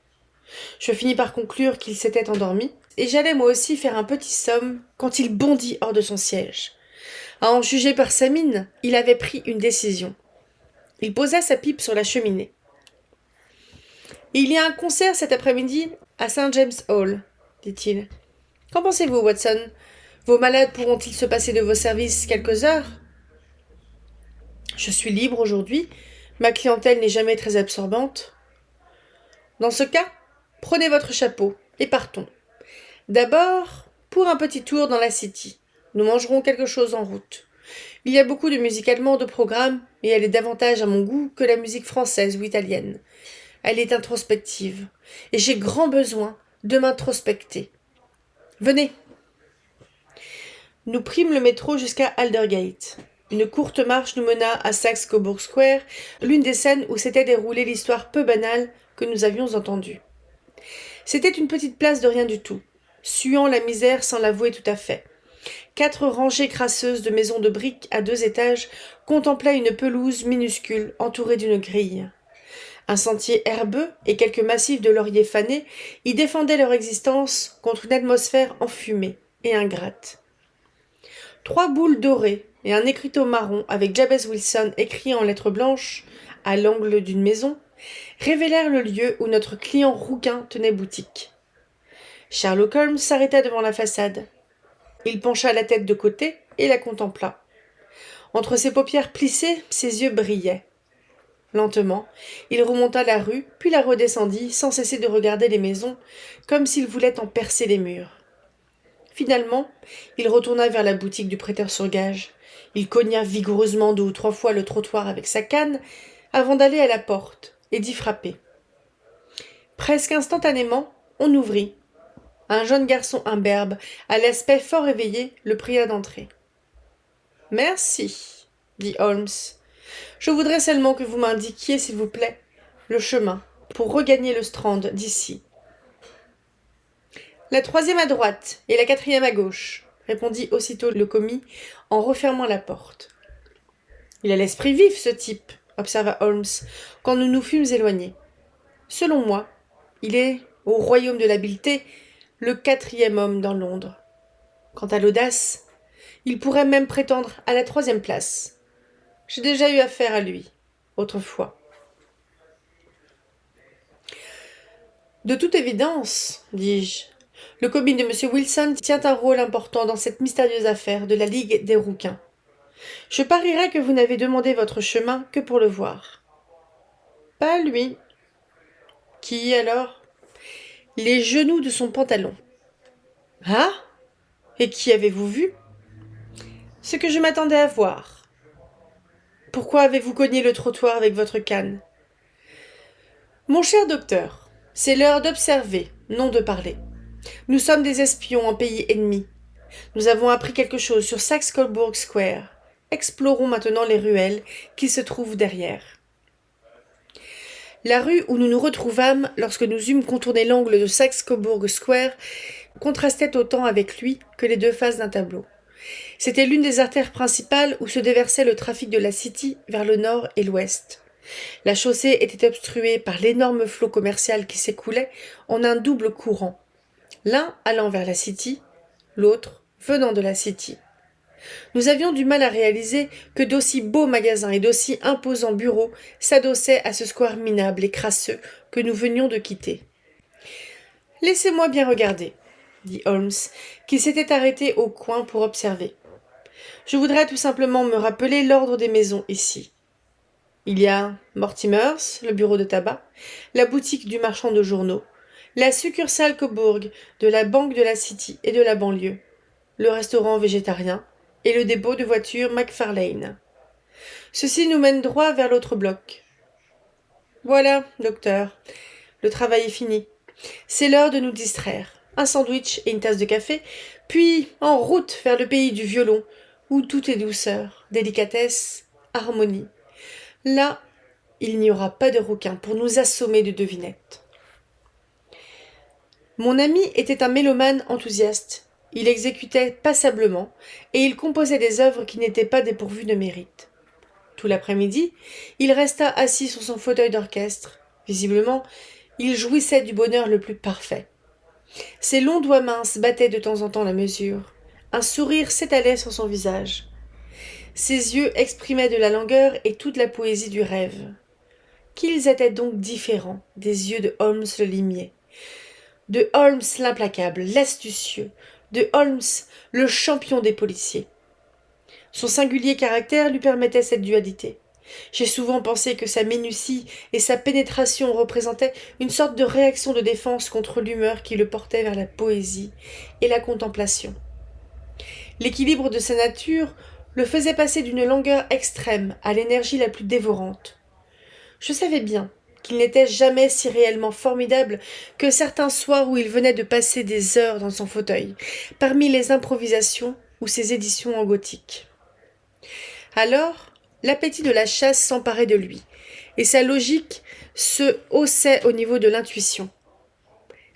Je finis par conclure qu'il s'était endormi, et j'allais moi aussi faire un petit somme quand il bondit hors de son siège. À en juger par sa mine, il avait pris une décision. Il posa sa pipe sur la cheminée. « Il y a un concert cet après-midi à St. James Hall, dit-il. Qu'en pensez-vous, Watson ? Vos malades pourront-ils se passer de vos services quelques heures ? Je suis libre aujourd'hui. Ma clientèle n'est jamais très absorbante. Dans ce cas, prenez votre chapeau et partons. D'abord, pour un petit tour dans la City. Nous mangerons quelque chose en route. Il y a beaucoup de musique allemande au programme, et elle est davantage à mon goût que la musique française ou italienne. Elle est introspective, et j'ai grand besoin de m'introspecter. Venez. Nous prîmes le métro jusqu'à Aldergate. Une courte marche nous mena à Saxe-Coburg Square, l'une des scènes où s'était déroulée l'histoire peu banale que nous avions entendue. C'était une petite place de rien du tout, suant la misère sans l'avouer tout à fait. 4 rangées crasseuses de maisons de briques à 2 étages contemplaient une pelouse minuscule entourée d'une grille. Un sentier herbeux et quelques massifs de lauriers fanés y défendaient leur existence contre une atmosphère enfumée et ingrate. 3 boules dorées et un écriteau marron avec Jabez Wilson écrit en lettres blanches à l'angle d'une maison révélèrent le lieu où notre client rouquin tenait boutique. Sherlock Holmes s'arrêta devant la façade. Il pencha la tête de côté et la contempla. Entre ses paupières plissées, ses yeux brillaient. Lentement, il remonta la rue, puis la redescendit sans cesser de regarder les maisons, comme s'il voulait en percer les murs. Finalement, il retourna vers la boutique du prêteur sur gage. Il cogna vigoureusement 2 ou 3 fois le trottoir avec sa canne, avant d'aller à la porte et d'y frapper. Presque instantanément, on ouvrit. Un jeune garçon imberbe, à l'aspect fort éveillé, le pria d'entrer. « Merci, dit Holmes. Je voudrais seulement que vous m'indiquiez, s'il vous plaît, le chemin pour regagner le Strand d'ici. »« La 3e à droite et la 4e à gauche, » répondit aussitôt le commis en refermant la porte. « Il a l'esprit vif, ce type, » observa Holmes, quand nous nous fûmes éloignés. « Selon moi, il est, au royaume de l'habileté, le 4e homme dans Londres. Quant à l'audace, il pourrait même prétendre à la 3e place. J'ai déjà eu affaire à lui, autrefois. » « De toute évidence, dis-je, le commis de M. Wilson tient un rôle important dans cette mystérieuse affaire de la Ligue des Rouquins. Je parierais que vous n'avez demandé votre chemin que pour le voir. »« Pas lui. »« Qui, alors ? » ?»« Les genoux de son pantalon. »« Ah ? Et qui avez-vous vu ? » ?»« Ce que je m'attendais à voir. Pourquoi avez-vous cogné le trottoir avec votre canne ? Mon cher docteur, c'est l'heure d'observer, non de parler. Nous sommes des espions en pays ennemi. Nous avons appris quelque chose sur Saxe-Coburg Square. Explorons maintenant les ruelles qui se trouvent derrière. La rue où nous nous retrouvâmes lorsque nous eûmes contourné l'angle de Saxe-Coburg Square contrastait autant avec lui que les deux faces d'un tableau. C'était l'une des artères principales où se déversait le trafic de la City vers le nord et l'ouest. La chaussée était obstruée par l'énorme flot commercial qui s'écoulait en un double courant, l'un allant vers la City, l'autre venant de la City. Nous avions du mal à réaliser que d'aussi beaux magasins et d'aussi imposants bureaux s'adossaient à ce square minable et crasseux que nous venions de quitter. « Laissez-moi bien regarder, » dit Holmes, qui s'était arrêté au coin pour observer. « Je voudrais tout simplement me rappeler l'ordre des maisons ici. Il y a Mortimer's, le bureau de tabac, la boutique du marchand de journaux, la succursale Coburg de la Banque de la City et de la banlieue, le restaurant végétarien et le dépôt de voitures McFarlane. Ceci nous mène droit vers l'autre bloc. Voilà, docteur, le travail est fini. C'est l'heure de nous distraire. Un sandwich et une tasse de café, puis en route vers le pays du violon, où tout est douceur, délicatesse, harmonie. Là, il n'y aura pas de rouquin pour nous assommer de devinettes. Mon ami était un mélomane enthousiaste. Il exécutait passablement, et il composait des œuvres qui n'étaient pas dépourvues de mérite. Tout l'après-midi, il resta assis sur son fauteuil d'orchestre. Visiblement, il jouissait du bonheur le plus parfait. Ses longs doigts minces battaient de temps en temps la mesure. Un sourire s'étalait sur son visage. Ses yeux exprimaient de la langueur et toute la poésie du rêve. Qu'ils étaient donc différents des yeux de Holmes le limier, de Holmes l'implacable, l'astucieux, de Holmes le champion des policiers. Son singulier caractère lui permettait cette dualité. J'ai souvent pensé que sa minutie et sa pénétration représentaient une sorte de réaction de défense contre l'humeur qui le portait vers la poésie et la contemplation. L'équilibre de sa nature le faisait passer d'une langueur extrême à l'énergie la plus dévorante. Je savais bien qu'il n'était jamais si réellement formidable que certains soirs où il venait de passer des heures dans son fauteuil, parmi les improvisations ou ses éditions en gothique. Alors, l'appétit de la chasse s'emparait de lui, et sa logique se haussait au niveau de l'intuition.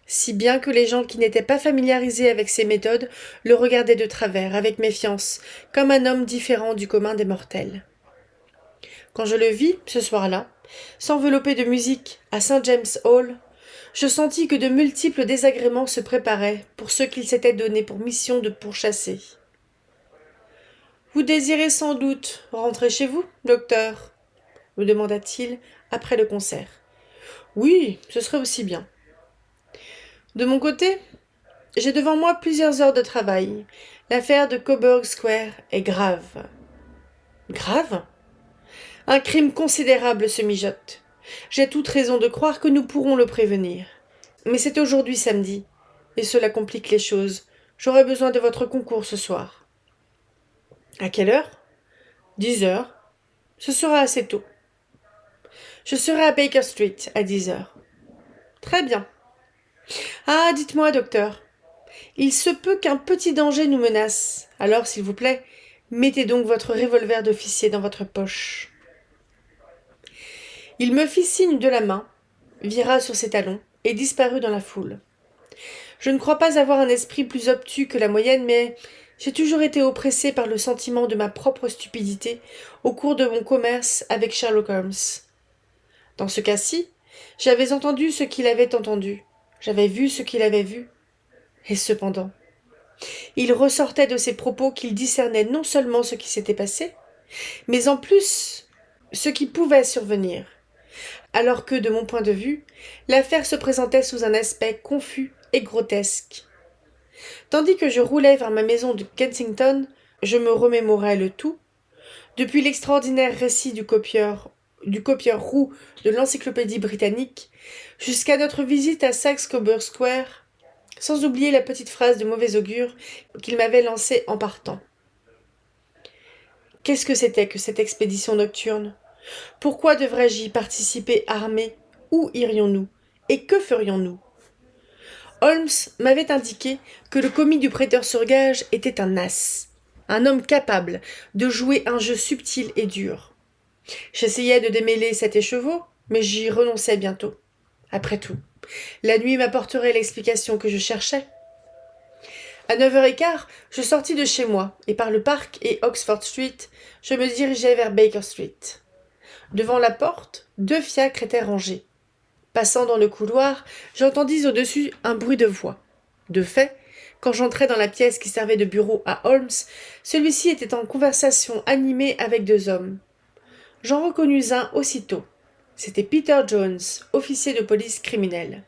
Si bien que les gens qui n'étaient pas familiarisés avec ses méthodes le regardaient de travers, avec méfiance, comme un homme différent du commun des mortels. Quand je le vis, ce soir-là, s'envelopper de musique à St. James' Hall, je sentis que de multiples désagréments se préparaient pour ceux qu'il s'était donné pour mission de pourchasser. « Vous désirez sans doute rentrer chez vous, docteur ?» me demanda-t-il après le concert. « Oui, ce serait aussi bien. » De mon côté, j'ai devant moi plusieurs heures de travail. L'affaire de Coburg Square est grave. Grave ? Un crime considérable se mijote. J'ai toute raison de croire que nous pourrons le prévenir. Mais c'est aujourd'hui samedi, et cela complique les choses. J'aurai besoin de votre concours ce soir. À quelle heure ? 10 heures. Ce sera assez tôt. Je serai à Baker Street à 10 heures. Très bien. Ah, dites-moi, docteur, il se peut qu'un petit danger nous menace. Alors, s'il vous plaît, mettez donc votre revolver d'officier dans votre poche. Il me fit signe de la main, vira sur ses talons et disparut dans la foule. Je ne crois pas avoir un esprit plus obtus que la moyenne, mais j'ai toujours été oppressé par le sentiment de ma propre stupidité au cours de mon commerce avec Sherlock Holmes. Dans ce cas-ci, j'avais entendu ce qu'il avait entendu, j'avais vu ce qu'il avait vu. Et cependant, il ressortait de ses propos qu'il discernait non seulement ce qui s'était passé, mais en plus ce qui pouvait survenir, alors que, de mon point de vue, l'affaire se présentait sous un aspect confus et grotesque. Tandis que je roulais vers ma maison de Kensington, je me remémorais le tout, depuis l'extraordinaire récit du copieur roux de l'encyclopédie britannique, jusqu'à notre visite à Saxe-Coburg Square, sans oublier la petite phrase de mauvais augure qu'il m'avait lancée en partant. « Qu'est-ce que c'était que cette expédition nocturne? Pourquoi devrais-je y participer armé? Où irions-nous? Et que ferions-nous? Holmes m'avait indiqué que le commis du prêteur sur gage était un as, un homme capable de jouer un jeu subtil et dur. J'essayais de démêler cet écheveau, mais j'y renonçais bientôt. Après tout, la nuit m'apporterait l'explication que je cherchais. À 9h15, je sortis de chez moi, et par le parc et Oxford Street, je me dirigeai vers Baker Street. Devant la porte, 2 fiacres étaient rangés. Passant dans le couloir, j'entendis au-dessus un bruit de voix. De fait, quand j'entrai dans la pièce qui servait de bureau à Holmes, celui-ci était en conversation animée avec 2 hommes. J'en reconnus un aussitôt. C'était Peter Jones, officier de police criminelle.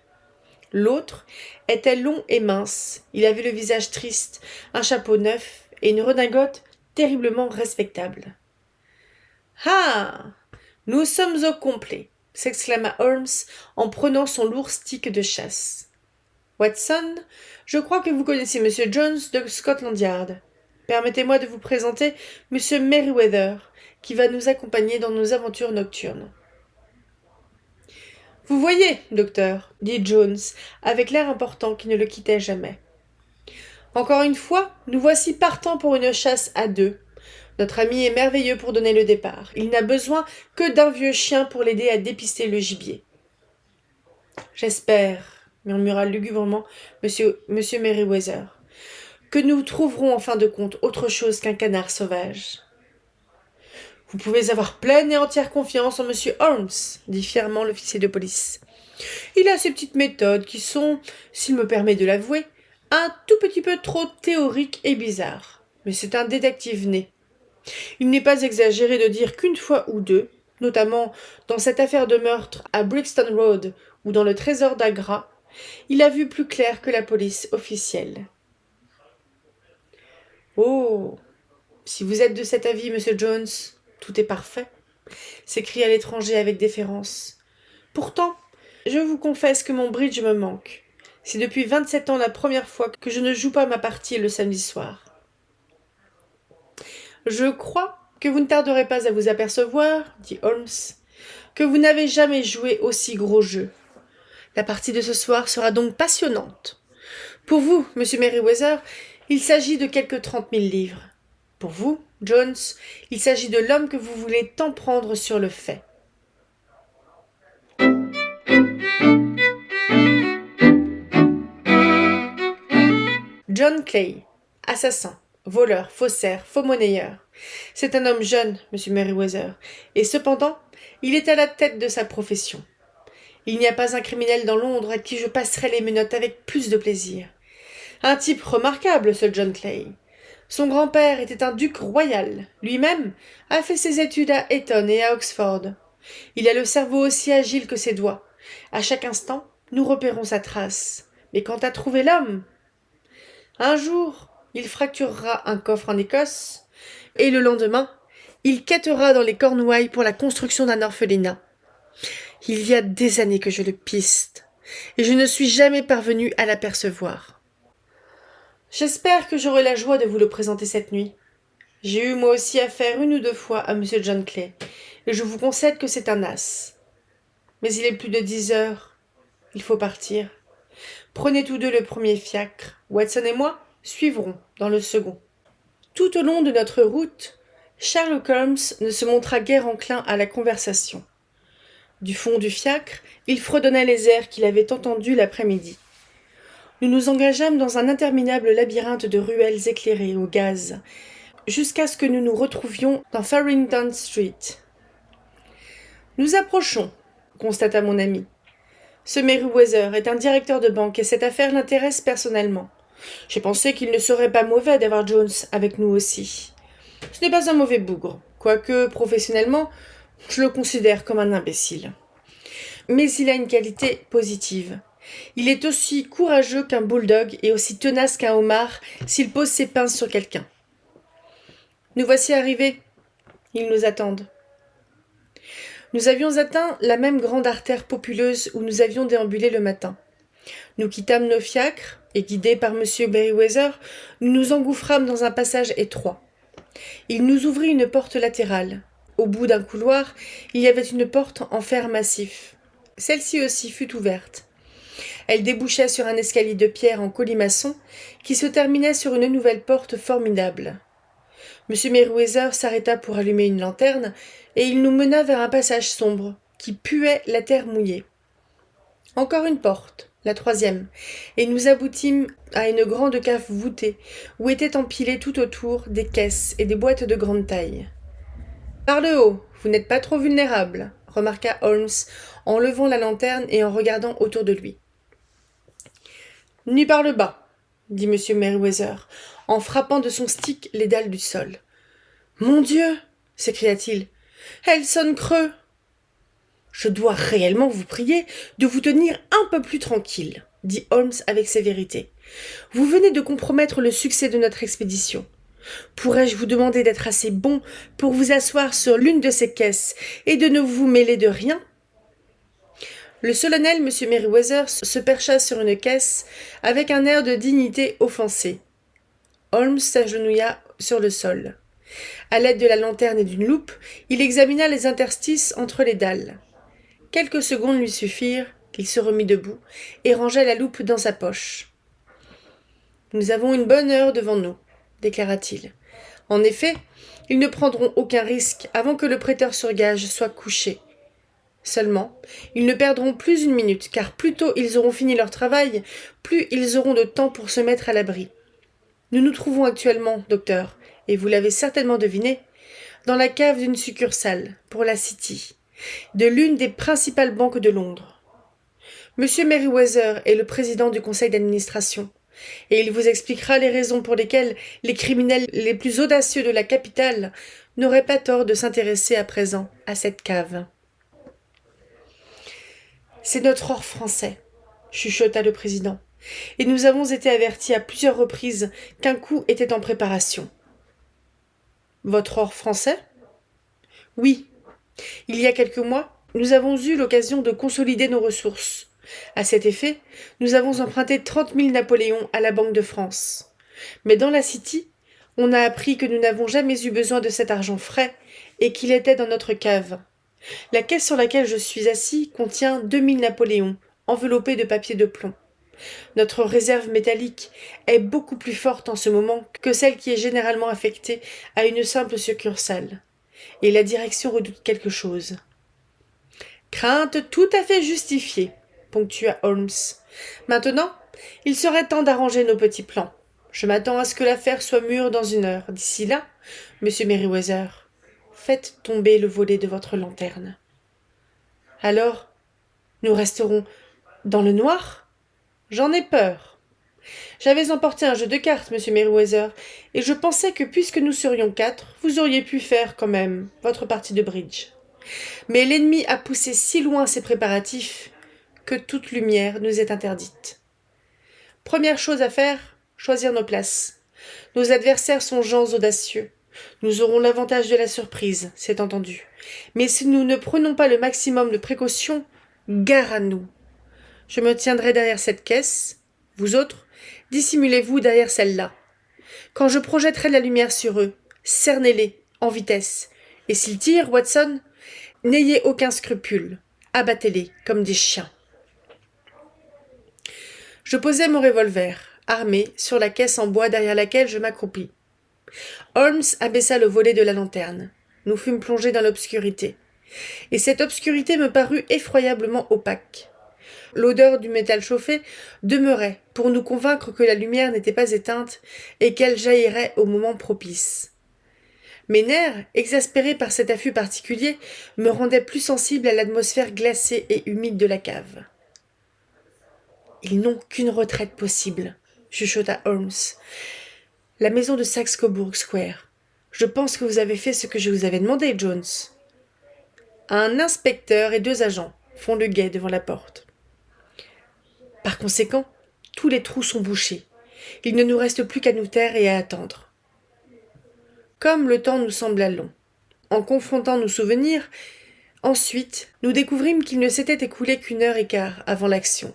L'autre était long et mince, il avait le visage triste, un chapeau neuf et une redingote terriblement respectable. « Ah! Nous sommes au complet !» s'exclama Holmes en prenant son lourd stick de chasse. « Watson, je crois que vous connaissez M. Jones de Scotland Yard. Permettez-moi de vous présenter M. Merryweather, qui va nous accompagner dans nos aventures nocturnes. » « Vous voyez, docteur, dit Jones, avec l'air important qui ne le quittait jamais. Encore une fois, nous voici partants pour une chasse à 2. Notre ami est merveilleux pour donner le départ. Il n'a besoin que d'un vieux chien pour l'aider à dépister le gibier. J'espère, murmura lugubrement Monsieur Merryweather, que nous trouverons en fin de compte autre chose qu'un canard sauvage. Vous pouvez avoir pleine et entière confiance en Monsieur Holmes, dit fièrement l'officier de police. Il a ses petites méthodes qui sont, s'il me permet de l'avouer, un tout petit peu trop théoriques et bizarres. Mais c'est un détective né. Il n'est pas exagéré de dire qu'une fois ou deux, notamment dans cette affaire de meurtre à Brixton Road ou dans le trésor d'Agra, il a vu plus clair que la police officielle. « Oh, si vous êtes de cet avis, Monsieur Jones, tout est parfait, » s'écria l'étranger avec déférence. « Pourtant, je vous confesse que mon bridge me manque. C'est depuis 27 ans la première fois que je ne joue pas ma partie le samedi soir. » « Je crois que vous ne tarderez pas à vous apercevoir, dit Holmes, que vous n'avez jamais joué aussi gros jeu. La partie de ce soir sera donc passionnante. Pour vous, monsieur Merryweather, il s'agit de quelque 30 000 livres. Pour vous, Jones, il s'agit de l'homme que vous voulez tant prendre sur le fait. John Clay, assassin, voleur, faussaire, faux-monnayeur. C'est un homme jeune, monsieur Merryweather, et cependant, il est à la tête de sa profession. Il n'y a pas un criminel dans Londres à qui je passerai les menottes avec plus de plaisir. Un type remarquable, ce John Clay. Son grand-père était un duc royal. Lui-même a fait ses études à Eton et à Oxford. Il a le cerveau aussi agile que ses doigts. À chaque instant, nous repérons sa trace. Mais quant à trouver l'homme, un jour, il fracturera un coffre en Écosse, et le lendemain, il quêtera dans les Cornouailles pour la construction d'un orphelinat. Il y a des années que je le piste, et je ne suis jamais parvenu à l'apercevoir. J'espère que j'aurai la joie de vous le présenter cette nuit. J'ai eu moi aussi affaire 1 ou 2 fois à M. John Clay, et je vous concède que c'est un as. Mais il est plus de 10 heures. Il faut partir. Prenez tous 2 le premier fiacre. Watson et moi suivrons dans le second. Tout au long de notre route, Sherlock Holmes ne se montra guère enclin à la conversation. Du fond du fiacre, il fredonnait les airs qu'il avait entendus l'après-midi. Nous nous engageâmes dans un interminable labyrinthe de ruelles éclairées au gaz, jusqu'à ce que nous nous retrouvions dans Farringdon Street. « Nous approchons, » constata mon ami. « Ce Merryweather est un directeur de banque et cette affaire l'intéresse personnellement. J'ai pensé qu'il ne serait pas mauvais d'avoir Jones avec nous aussi. Ce n'est pas un mauvais bougre, quoique, professionnellement, je le considère comme un imbécile. Mais il a une qualité positive. Il est aussi courageux qu'un bulldog et aussi tenace qu'un homard s'il pose ses pinces sur quelqu'un. Nous voici arrivés. Ils nous attendent. » Nous avions atteint la même grande artère populeuse où nous avions déambulé le matin. Nous quittâmes nos fiacres, et guidés par M. Merryweather, nous nous engouffrâmes dans un passage étroit. Il nous ouvrit une porte latérale. Au bout d'un couloir, il y avait une porte en fer massif. Celle-ci aussi fut ouverte. Elle débouchait sur un escalier de pierre en colimaçon qui se terminait sur une nouvelle porte formidable. M. Merriweather s'arrêta pour allumer une lanterne et il nous mena vers un passage sombre qui puait la terre mouillée. Encore une porte, la troisième, et nous aboutîmes à une grande cave voûtée où étaient empilées tout autour des caisses et des boîtes de grande taille. « Par le haut, vous n'êtes pas trop vulnérable », remarqua Holmes en levant la lanterne et en regardant autour de lui. « Ni par le bas », dit M. Merriweather, en frappant de son stick les dalles du sol. « Mon Dieu !» s'écria-t-il. « Elle sonne creux !»« Je dois réellement vous prier de vous tenir un peu plus tranquille, » dit Holmes avec sévérité. « Vous venez de compromettre le succès de notre expédition. Pourrais-je vous demander d'être assez bon pour vous asseoir sur l'une de ces caisses et de ne vous mêler de rien ?» Le solennel M. Merriweather se percha sur une caisse avec un air de dignité offensée. Holmes s'agenouilla sur le sol. À l'aide de la lanterne et d'une loupe, il examina les interstices entre les dalles. Quelques secondes lui suffirent, il se remit debout et rangea la loupe dans sa poche. « Nous avons une bonne heure devant nous, » déclara-t-il. « En effet, ils ne prendront aucun risque avant que le prêteur sur gage soit couché. Seulement, ils ne perdront plus une minute, car plus tôt ils auront fini leur travail, plus ils auront de temps pour se mettre à l'abri. Nous nous trouvons actuellement, docteur, et vous l'avez certainement deviné, dans la cave d'une succursale, pour la City, de l'une des principales banques de Londres. Monsieur Merriweather est le président du conseil d'administration, et il vous expliquera les raisons pour lesquelles les criminels les plus audacieux de la capitale n'auraient pas tort de s'intéresser à présent à cette cave. « C'est notre or français, » chuchota le président, « et nous avons été avertis à plusieurs reprises qu'un coup était en préparation. »« Votre or français ?»« Oui. Il y a quelques mois, nous avons eu l'occasion de consolider nos ressources. À cet effet, nous avons emprunté 30 000 Napoléons à la Banque de France. Mais dans la City, on a appris que nous n'avons jamais eu besoin de cet argent frais et qu'il était dans notre cave. La caisse sur laquelle je suis assis contient 2000 Napoléons, enveloppés de papier de plomb. Notre réserve métallique est beaucoup plus forte en ce moment que celle qui est généralement affectée à une simple succursale. Et la direction redoute quelque chose. « Crainte tout à fait justifiée, » ponctua Holmes. « Maintenant, il serait temps d'arranger nos petits plans. Je m'attends à ce que l'affaire soit mûre dans une heure. D'ici là, monsieur Merriweather, faites tomber le volet de votre lanterne. »« Alors, nous resterons dans le noir ? J'en ai peur. J'avais emporté un jeu de cartes, monsieur Merriweather, et je pensais que puisque nous serions 4, vous auriez pu faire quand même votre partie de bridge. Mais l'ennemi a poussé si loin ses préparatifs que toute lumière nous est interdite. Première chose à faire, choisir nos places. Nos adversaires sont gens audacieux. Nous aurons l'avantage de la surprise, c'est entendu. Mais si nous ne prenons pas le maximum de précautions, gare à nous. Je me tiendrai derrière cette caisse. Vous autres, dissimulez-vous derrière celle-là. Quand je projetterai la lumière sur eux, cernez-les, en vitesse. Et s'ils tirent, Watson, n'ayez aucun scrupule. Abattez-les comme des chiens. Je posai mon revolver, armé, sur la caisse en bois derrière laquelle je m'accroupis. Holmes abaissa le volet de la lanterne. Nous fûmes plongés dans l'obscurité. Et cette obscurité me parut effroyablement opaque. L'odeur du métal chauffé demeurait pour nous convaincre que la lumière n'était pas éteinte et qu'elle jaillirait au moment propice. Mes nerfs, exaspérés par cet affût particulier, me rendaient plus sensible à l'atmosphère glacée et humide de la cave. « Ils n'ont qu'une retraite possible, » chuchota Holmes. « La maison de Saxe-Cobourg Square. Je pense que vous avez fait ce que je vous avais demandé, Jones. » Un inspecteur et 2 agents font le guet devant la porte. Par conséquent, tous les trous sont bouchés. Il ne nous reste plus qu'à nous taire et à attendre. Comme le temps nous sembla long. En confrontant nos souvenirs, ensuite, nous découvrîmes qu'il ne s'était écoulé qu'1 heure et quart avant l'action.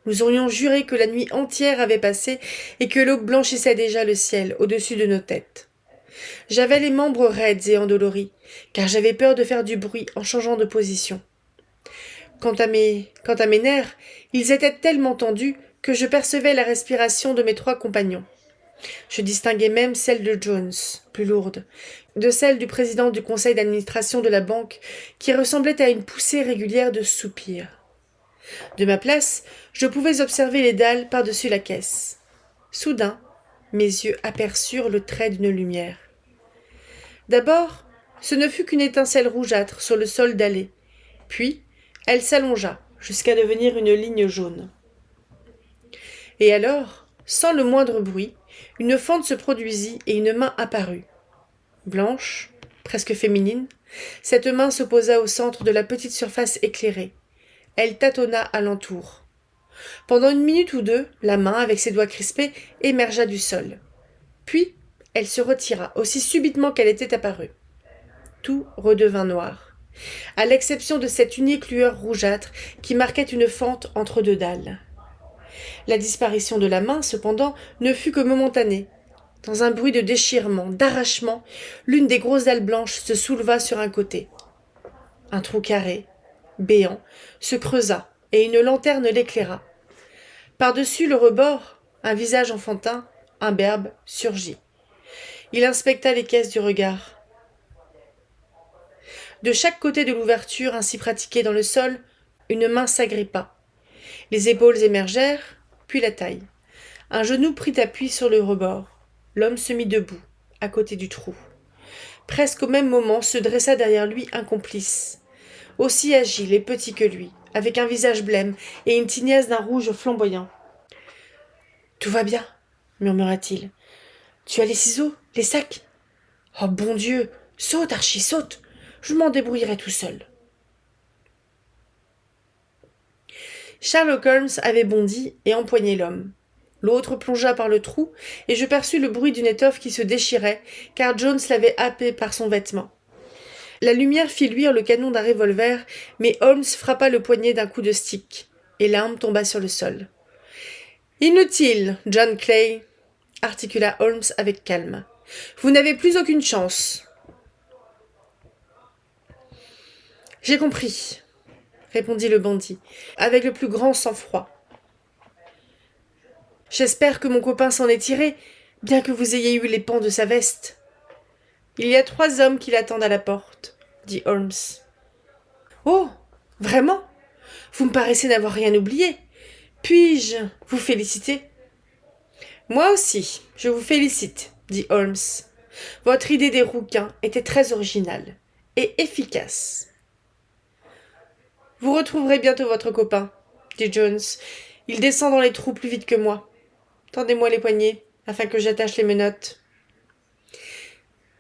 Nous aurions juré que la nuit entière avait passé et que l'aube blanchissait déjà le ciel au-dessus de nos têtes. J'avais les membres raides et endoloris, car j'avais peur de faire du bruit en changeant de position. Quant à mes nerfs, ils étaient tellement tendus que je percevais la respiration de mes 3 compagnons. Je distinguais même celle de Jones, plus lourde, de celle du président du conseil d'administration de la banque, qui ressemblait à une poussée régulière de soupirs. De ma place, je pouvais observer les dalles par-dessus la caisse. Soudain, mes yeux aperçurent le trait d'une lumière. D'abord, ce ne fut qu'une étincelle rougeâtre sur le sol dallé, puis elle s'allongea jusqu'à devenir une ligne jaune. Et alors, sans le moindre bruit, une fente se produisit et une main apparut. Blanche, presque féminine, cette main se posa au centre de la petite surface éclairée. Elle tâtonna alentour. Pendant 1 minute ou 2, la main, avec ses doigts crispés, émergea du sol. Puis, elle se retira aussi subitement qu'elle était apparue. Tout redevint noir, à l'exception de cette unique lueur rougeâtre qui marquait une fente entre 2 dalles. La disparition de la main, cependant, ne fut que momentanée. Dans un bruit de déchirement, d'arrachement, l'une des grosses dalles blanches se souleva sur un côté. Un trou carré, béant, se creusa et une lanterne l'éclaira. Par-dessus le rebord, un visage enfantin, imberbe, surgit. Il inspecta les caisses du regard. De chaque côté de l'ouverture ainsi pratiquée dans le sol, une main s'agrippa. Les épaules émergèrent, puis la taille. Un genou prit appui sur le rebord. L'homme se mit debout, à côté du trou. Presque au même moment se dressa derrière lui un complice, aussi agile et petit que lui, avec un visage blême et une tignasse d'un rouge flamboyant. « Tout va bien, murmura-t-il. Tu as les ciseaux, les sacs ? Oh bon Dieu, saute, Archie, saute. Je m'en débrouillerai tout seul. » Sherlock Holmes avait bondi et empoigné l'homme. L'autre plongea par le trou, et je perçus le bruit d'une étoffe qui se déchirait, car Jones l'avait happé par son vêtement. La lumière fit luire le canon d'un revolver, mais Holmes frappa le poignet d'un coup de stick, et l'arme tomba sur le sol. « Inutile, John Clay, » articula Holmes avec calme. « Vous n'avez plus aucune chance. »« J'ai compris, » répondit le bandit, avec le plus grand sang-froid. « J'espère que mon copain s'en est tiré, bien que vous ayez eu les pans de sa veste. »« Il y a 3 hommes qui l'attendent à la porte, » dit Holmes. « Oh, vraiment ? Vous me paraissez n'avoir rien oublié. Puis-je vous féliciter ? » ?»« Moi aussi, je vous félicite, » dit Holmes. « Votre idée des rouquins était très originale et efficace. »« Vous retrouverez bientôt votre copain, » dit Jones. « Il descend dans les trous plus vite que moi. Tendez-moi les poignets, afin que j'attache les menottes. »«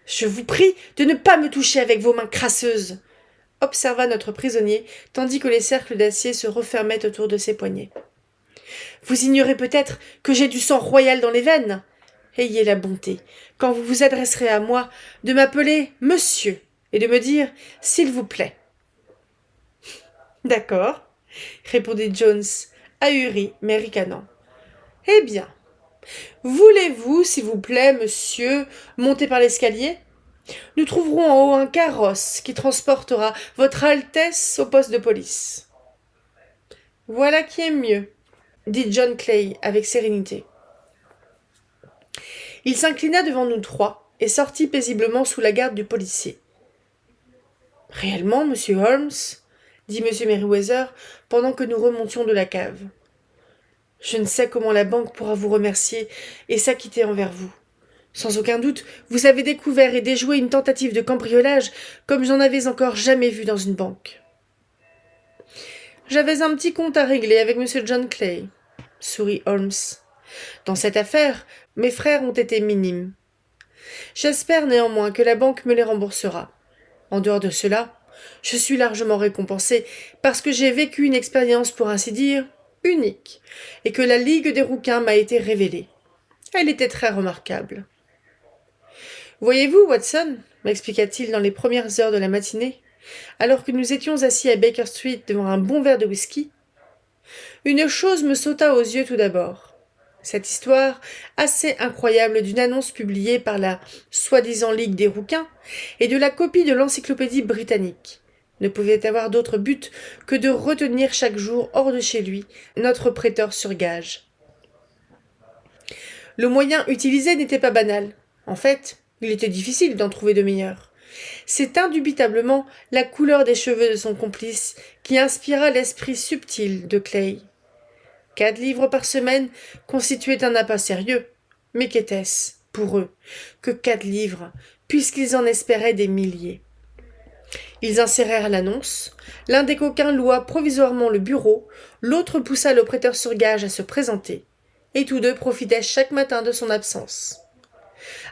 Je vous prie de ne pas me toucher avec vos mains crasseuses, » observa notre prisonnier, tandis que les cercles d'acier se refermaient autour de ses poignets. « Vous ignorez peut-être que j'ai du sang royal dans les veines. Ayez la bonté, quand vous vous adresserez à moi, de m'appeler monsieur et de me dire « s'il vous plaît ». « D'accord, » répondit Jones, ahuri mais ricanant. « Eh bien, voulez-vous, s'il vous plaît, monsieur, monter par l'escalier ? Nous trouverons en haut un carrosse qui transportera votre Altesse au poste de police. »« Voilà qui est mieux, » dit John Clay avec sérénité. Il s'inclina devant nous 3 et sortit paisiblement sous la garde du policier. « Réellement, monsieur Holmes ?» dit M. Merryweather pendant que nous remontions de la cave. « Je ne sais comment la banque pourra vous remercier et s'acquitter envers vous. Sans aucun doute, vous avez découvert et déjoué une tentative de cambriolage comme j'en avais encore jamais vu dans une banque. »« J'avais un petit compte à régler avec M. John Clay, » sourit Holmes. « Dans cette affaire, mes frères ont été minimes. J'espère néanmoins que la banque me les remboursera. En dehors de cela, je suis largement récompensé parce que j'ai vécu une expérience, pour ainsi dire, unique, et que la Ligue des rouquins m'a été révélée. Elle était très remarquable. « Voyez-vous, Watson, » m'expliqua-t-il dans les premières heures de la matinée, alors que nous étions assis à Baker Street devant un bon verre de whisky, « une chose me sauta aux yeux tout d'abord. Cette histoire, assez incroyable d'une annonce publiée par la soi-disant Ligue des rouquins et de la copie de l'encyclopédie britannique, ne pouvait avoir d'autre but que de retenir chaque jour hors de chez lui notre prêteur sur gage. Le moyen utilisé n'était pas banal. En fait, il était difficile d'en trouver de meilleurs. C'est indubitablement la couleur des cheveux de son complice qui inspira l'esprit subtil de Clay. 4 livres par semaine constituaient un appât sérieux. Mais qu'était-ce, pour eux, que 4 livres, puisqu'ils en espéraient des milliers? Ils insérèrent l'annonce, l'un des coquins loua provisoirement le bureau, l'autre poussa le prêteur sur gage à se présenter, et tous deux profitaient chaque matin de son absence.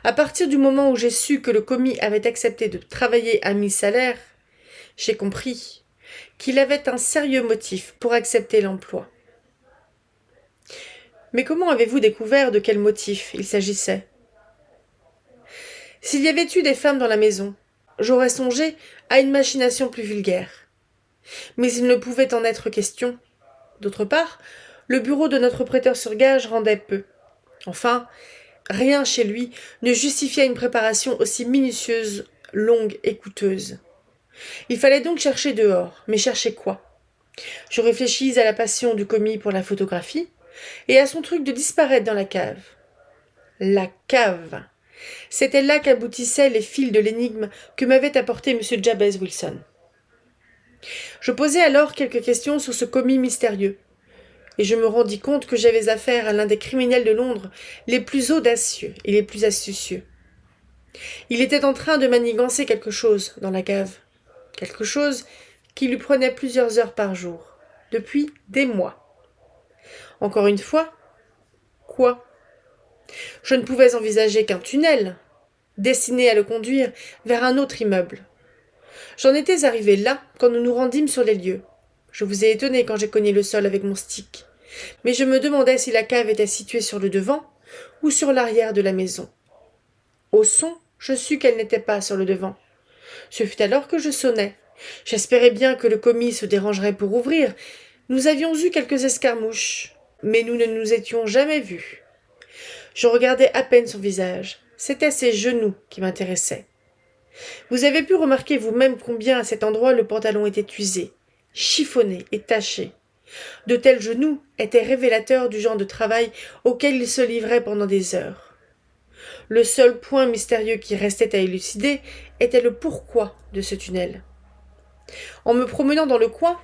À partir du moment où j'ai su que le commis avait accepté de travailler à mi-salaire, j'ai compris qu'il avait un sérieux motif pour accepter l'emploi. Mais comment avez-vous découvert de quel motif il s'agissait? S'il y avait eu des femmes dans la maison, j'aurais songé à une machination plus vulgaire. Mais il ne pouvait en être question. D'autre part, le bureau de notre prêteur sur gage rendait peu. Enfin, rien chez lui ne justifiait une préparation aussi minutieuse, longue et coûteuse. Il fallait donc chercher dehors, mais chercher quoi? Je réfléchis à la passion du commis pour la photographie et à son truc de disparaître dans la cave. La cave! C'était là qu'aboutissaient les fils de l'énigme que m'avait apporté M. Jabez Wilson. Je posai alors quelques questions sur ce commis mystérieux, et je me rendis compte que j'avais affaire à l'un des criminels de Londres les plus audacieux et les plus astucieux. Il était en train de manigancer quelque chose dans la cave, quelque chose qui lui prenait plusieurs heures par jour, depuis des mois. Encore une fois, quoi? Je ne pouvais envisager qu'un tunnel, destiné à le conduire vers un autre immeuble. J'en étais arrivé là quand nous nous rendîmes sur les lieux. Je vous ai étonné quand j'ai cogné le sol avec mon stick, mais je me demandais si la cave était située sur le devant ou sur l'arrière de la maison. Au son, je sus qu'elle n'était pas sur le devant. Ce fut alors que je sonnai. J'espérais bien que le commis se dérangerait pour ouvrir. Nous avions eu quelques escarmouches, mais nous ne nous étions jamais vus. Je regardais à peine son visage. C'étaient ses genoux qui m'intéressaient. Vous avez pu remarquer vous-même combien à cet endroit le pantalon était usé, chiffonné et taché. De tels genoux étaient révélateurs du genre de travail auquel il se livrait pendant des heures. Le seul point mystérieux qui restait à élucider était le pourquoi de ce tunnel. En me promenant dans le coin,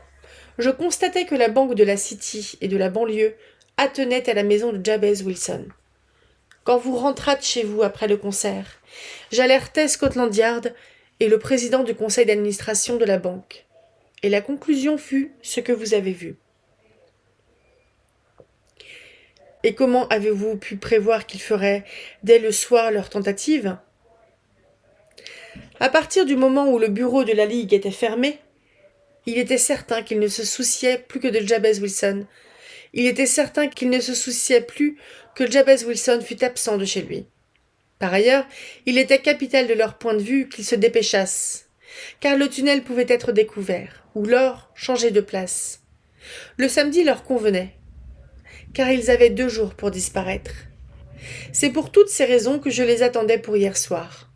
je constatai que la banque de la City et de la banlieue attenait à la maison de Jabez Wilson. Quand vous rentrâtes chez vous après le concert, j'alertai Scotland Yard et le président du conseil d'administration de la banque. Et la conclusion fut ce que vous avez vu. Et comment avez-vous pu prévoir qu'ils feraient dès le soir leur tentative? À partir du moment où le bureau de la Ligue était fermé, il était certain qu'ils ne se souciaient plus que de Jabez Wilson. Il était certain qu'il ne se souciait plus que Jabez Wilson fût absent de chez lui. Par ailleurs, il était capital de leur point de vue qu'ils se dépêchassent, car le tunnel pouvait être découvert, ou l'or changé de place. Le samedi leur convenait, car ils avaient 2 jours pour disparaître. C'est pour toutes ces raisons que je les attendais pour hier soir.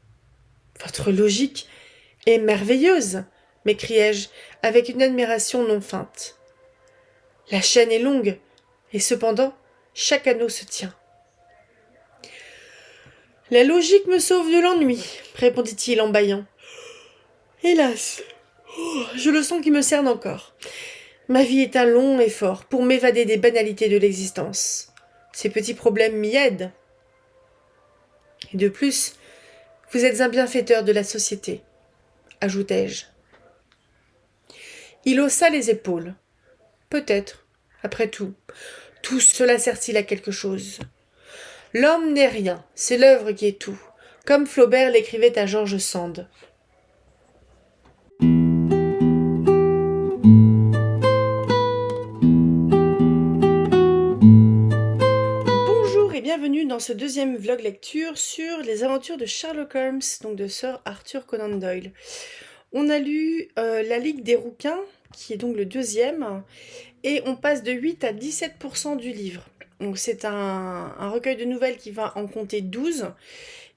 « Votre logique est merveilleuse !» m'écriai-je avec une admiration non feinte. « La chaîne est longue, et cependant, chaque anneau se tient. » « La logique me sauve de l'ennui, » répondit-il en bâillant. « Hélas, je le sens qui me cerne encore. Ma vie est un long effort pour m'évader des banalités de l'existence. Ces petits problèmes m'y aident. Et de plus, vous êtes un bienfaiteur de la société, ajoutai-je. Il haussa les épaules. Peut-être, après tout cela sert-il à quelque chose. L'homme n'est rien, c'est l'œuvre qui est tout, comme Flaubert l'écrivait à George Sand. Bonjour et bienvenue dans ce deuxième vlog lecture sur les aventures de Sherlock Holmes, donc de Sir Arthur Conan Doyle. On a lu La Ligue des rouquins, qui est donc le 2e, et on passe de 8 à 17% du livre. Donc c'est un recueil de nouvelles qui va en compter 12.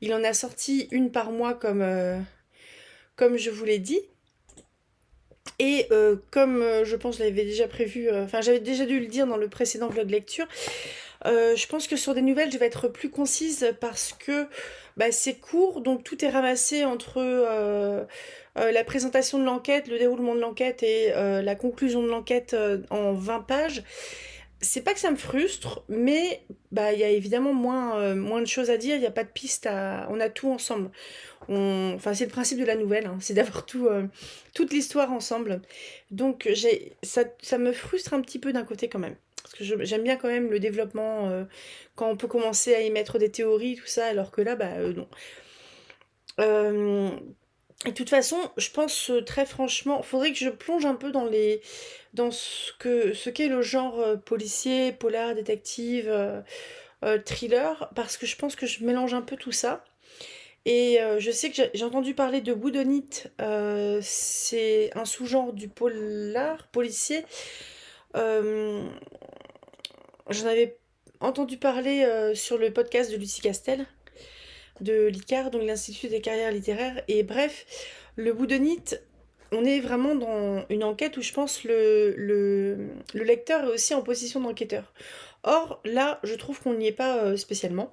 Il en a sorti une par mois comme je vous l'ai dit. Et comme je pense je l'avais déjà prévu, enfin j'avais déjà dû le dire dans le précédent vlog lecture, je pense que sur des nouvelles je vais être plus concise parce que bah, c'est court, donc tout est ramassé entre la présentation de l'enquête, le déroulement de l'enquête et la conclusion de l'enquête en 20 pages. C'est pas que ça me frustre, mais bah il y a évidemment moins de choses à dire, il n'y a pas de piste on a tout ensemble. Enfin, c'est le principe de la nouvelle, hein, c'est d'avoir toute l'histoire ensemble. Donc ça me frustre un petit peu d'un côté quand même. Parce que j'aime bien quand même le développement, quand on peut commencer à y mettre des théories, tout ça, alors que là, bah non. Et de toute façon, je pense très franchement, faudrait que je plonge un peu dans ce qu'est le genre policier, polar, détective, thriller, parce que je pense que je mélange un peu tout ça. Et je sais que j'ai entendu parler de Whodunit, c'est un sous-genre du polar, policier. Euh, J'en avais entendu parler sur le podcast de Lucie Castel, de l'ICAR, donc l'Institut des carrières littéraires. Et bref, le Whodunit, on est vraiment dans une enquête où je pense le lecteur est aussi en position d'enquêteur. Or, là, je trouve qu'on n'y est pas spécialement.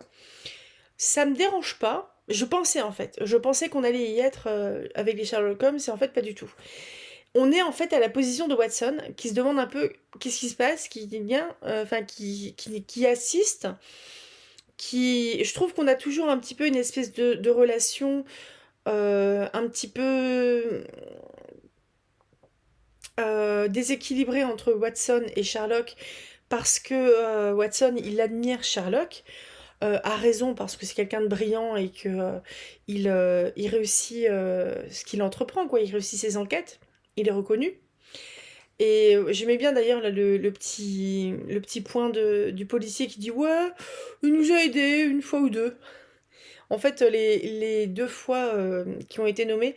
Ça me dérange pas. Je pensais en fait. Je pensais qu'on allait y être avec les Sherlock Holmes, et en fait pas du tout. On est en fait à la position de Watson, qui se demande un peu qu'est-ce qui se passe, qui vient, enfin qui assiste, je trouve qu'on a toujours un petit peu une espèce de relation un petit peu déséquilibrée entre Watson et Sherlock, parce que Watson il admire Sherlock. A raison parce que c'est quelqu'un de brillant et que il réussit ce qu'il entreprend, quoi. Il réussit ses enquêtes, il est reconnu. Et j'aimais bien d'ailleurs là, le petit point du policier qui dit ouais, il nous a aidés une fois ou deux. En fait, les deux fois qui ont été nommés,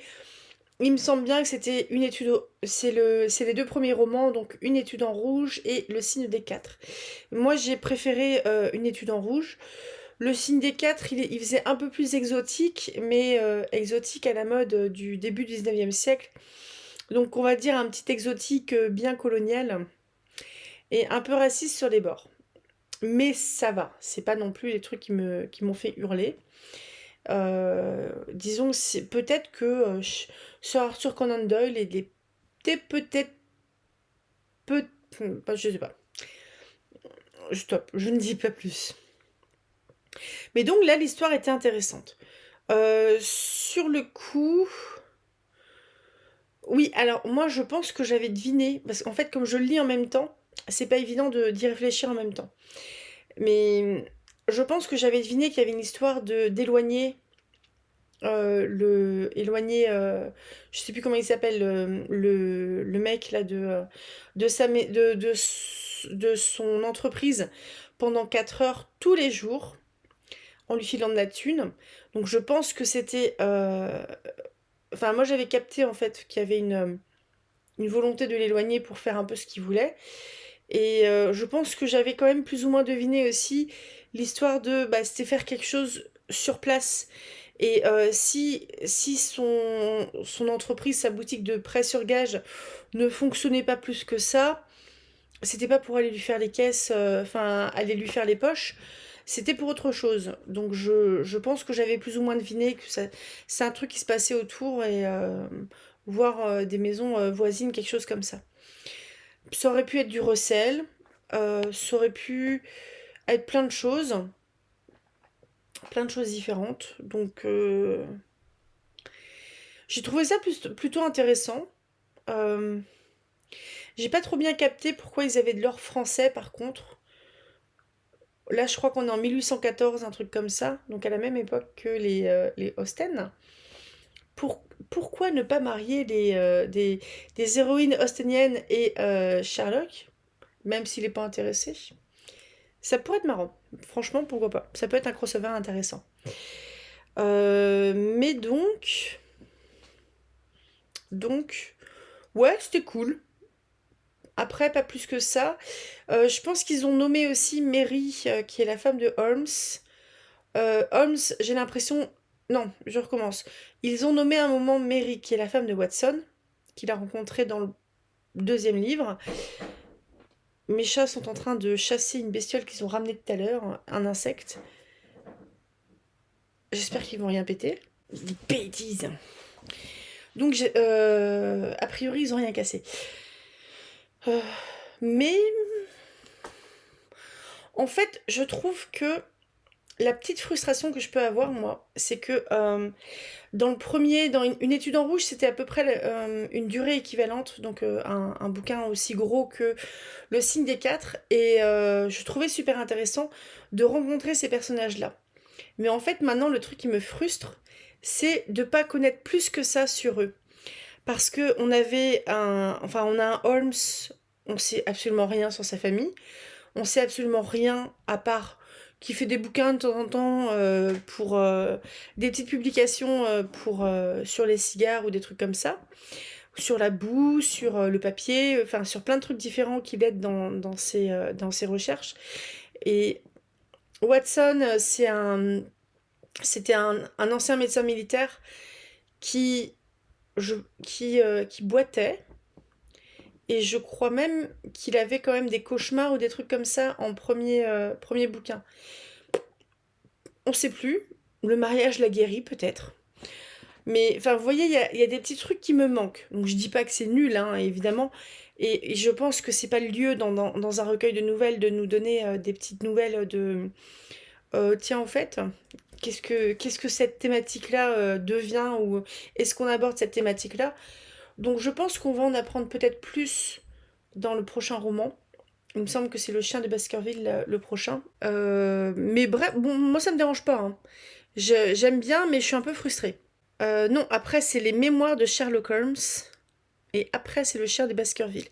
il me semble bien que c'était une étude. C'est les deux premiers romans, donc Une étude en rouge et Le signe des quatre. Moi, j'ai préféré Une étude en rouge. Le signe des quatre, il faisait un peu plus exotique, mais exotique à la mode du début du 19e siècle. Donc on va dire un petit exotique bien colonial et un peu raciste sur les bords. Mais ça va, c'est pas non plus les trucs qui m'ont fait hurler. Disons que c'est peut-être que Sir Arthur Conan Doyle était peut-être je sais pas. Stop, je ne dis pas plus. Mais donc là l'histoire était intéressante. Sur le coup, oui, alors moi je pense que j'avais deviné, parce qu'en fait comme je le lis en même temps, c'est pas évident d'y réfléchir en même temps. Mais je pense que j'avais deviné qu'il y avait une histoire d'éloigner je sais plus comment il s'appelle, le mec là de son entreprise pendant 4 heures tous les jours en lui filant de la thune. Donc je pense que c'était enfin moi j'avais capté en fait qu'il y avait une volonté de l'éloigner pour faire un peu ce qu'il voulait. Et je pense que j'avais quand même plus ou moins deviné aussi l'histoire de bah, c'était faire quelque chose sur place. Et si son entreprise, sa boutique de prêt sur gage ne fonctionnait pas plus que ça, c'était pas pour aller lui faire les caisses, enfin aller lui faire les poches, c'était pour autre chose. Donc je pense que j'avais plus ou moins deviné que c'est un truc qui se passait autour et voir des maisons voisines, quelque chose comme ça. Ça aurait pu être du recel, ça aurait pu être plein de choses différentes. Donc j'ai trouvé ça plutôt intéressant. Euh, j'ai pas trop bien capté pourquoi ils avaient de l'or français par contre. Là je crois qu'on est en 1814, un truc comme ça, donc à la même époque que les Austen. Pourquoi ne pas marier des héroïnes austeniennes et Sherlock, même s'il n'est pas intéressé? Ça pourrait être marrant. Franchement, pourquoi pas. Ça peut être un crossover intéressant. Mais donc, ouais, c'était cool. Après, pas plus que ça. Je pense qu'ils ont nommé aussi Mary, qui est la femme de Holmes. Holmes, j'ai l'impression... Non, je recommence. Ils ont nommé à un moment Mary, qui est la femme de Watson, qu'il a rencontrée dans le deuxième livre. Mes chats sont en train de chasser une bestiole qu'ils ont ramenée tout à l'heure, un insecte. J'espère qu'ils vont rien péter. Des bêtises. Donc, a priori, ils ont rien cassé. Mais en fait, je trouve que la petite frustration que je peux avoir, moi, c'est que dans le premier, dans une étude en rouge, c'était à peu près une durée équivalente, donc un bouquin aussi gros que Le Signe des Quatre, et je trouvais super intéressant de rencontrer ces personnages-là. Mais en fait, maintenant, le truc qui me frustre, c'est de pas connaître plus que ça sur eux. Parce que on a un Holmes, on sait absolument rien sur sa famille, on sait absolument rien à part qui fait des bouquins de temps en temps pour des petites publications sur les cigares ou des trucs comme ça, sur la boue, sur le papier, enfin sur plein de trucs différents qu'il aide dans ses recherches. Et Watson, c'était un ancien médecin militaire qui, qui boitait. Et je crois même qu'il avait quand même des cauchemars ou des trucs comme ça en premier bouquin. On sait plus. Le mariage l'a guéri, peut-être. Mais, enfin, vous voyez, il y a des petits trucs qui me manquent. Donc, je dis pas que c'est nul, hein, évidemment. Et je pense que c'est pas le lieu dans un recueil de nouvelles de nous donner des petites nouvelles de... tiens, en fait, qu'est-ce que cette thématique-là devient ou est-ce qu'on aborde cette thématique-là? Donc, je pense qu'on va en apprendre peut-être plus dans le prochain roman. Il me semble que c'est Le Chien de Baskerville le prochain. Mais bref, bon, moi ça me dérange pas, hein. J'aime bien, mais je suis un peu frustrée. Non, après c'est les mémoires de Sherlock Holmes. Et après c'est Le Chien de Baskerville.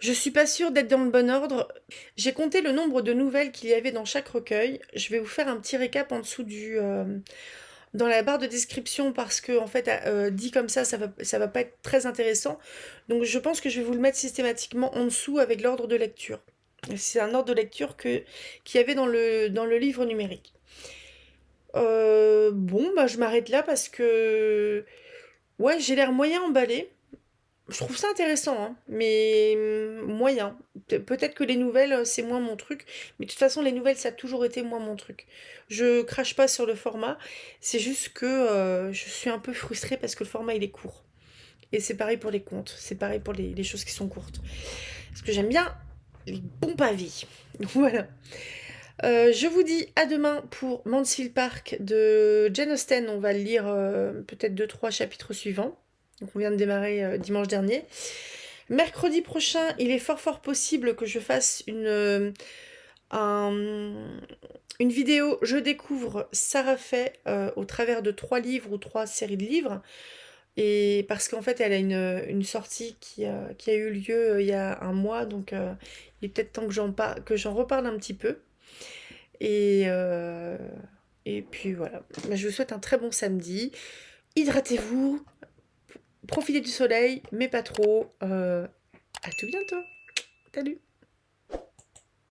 Je suis pas sûre d'être dans le bon ordre. J'ai compté le nombre de nouvelles qu'il y avait dans chaque recueil. Je vais vous faire un petit récap en dessous dans la barre de description parce que en fait dit comme ça va pas être très intéressant. Donc je pense que je vais vous le mettre systématiquement en dessous avec l'ordre de lecture. C'est un ordre de lecture qu'il y avait dans le livre numérique. Bon, bah je m'arrête là parce que ouais, j'ai l'air moyen emballé. Je trouve ça intéressant, hein, mais moyen. Peut-être que les nouvelles, c'est moins mon truc, mais de toute façon, les nouvelles, ça a toujours été moins mon truc. Je crache pas sur le format, c'est juste que je suis un peu frustrée parce que le format, il est court. Et c'est pareil pour les contes, c'est pareil pour les choses qui sont courtes. Parce que j'aime bien les bons pavés. Voilà. Je vous dis à demain pour Mansfield Park de Jane Austen. On va le lire peut-être 2-3 chapitres suivants. Donc on vient de démarrer dimanche dernier. Mercredi prochain, il est fort possible que je fasse une vidéo Je découvre Sarah Fay au travers de 3 livres ou 3 séries de livres. Et parce qu'en fait, elle a une sortie qui a eu lieu il y a un mois, donc il est peut-être temps que j'en reparle un petit peu. Et, et puis voilà. Je vous souhaite un très bon samedi. Hydratez-vous, profitez du soleil, mais pas trop. À tout bientôt. Salut.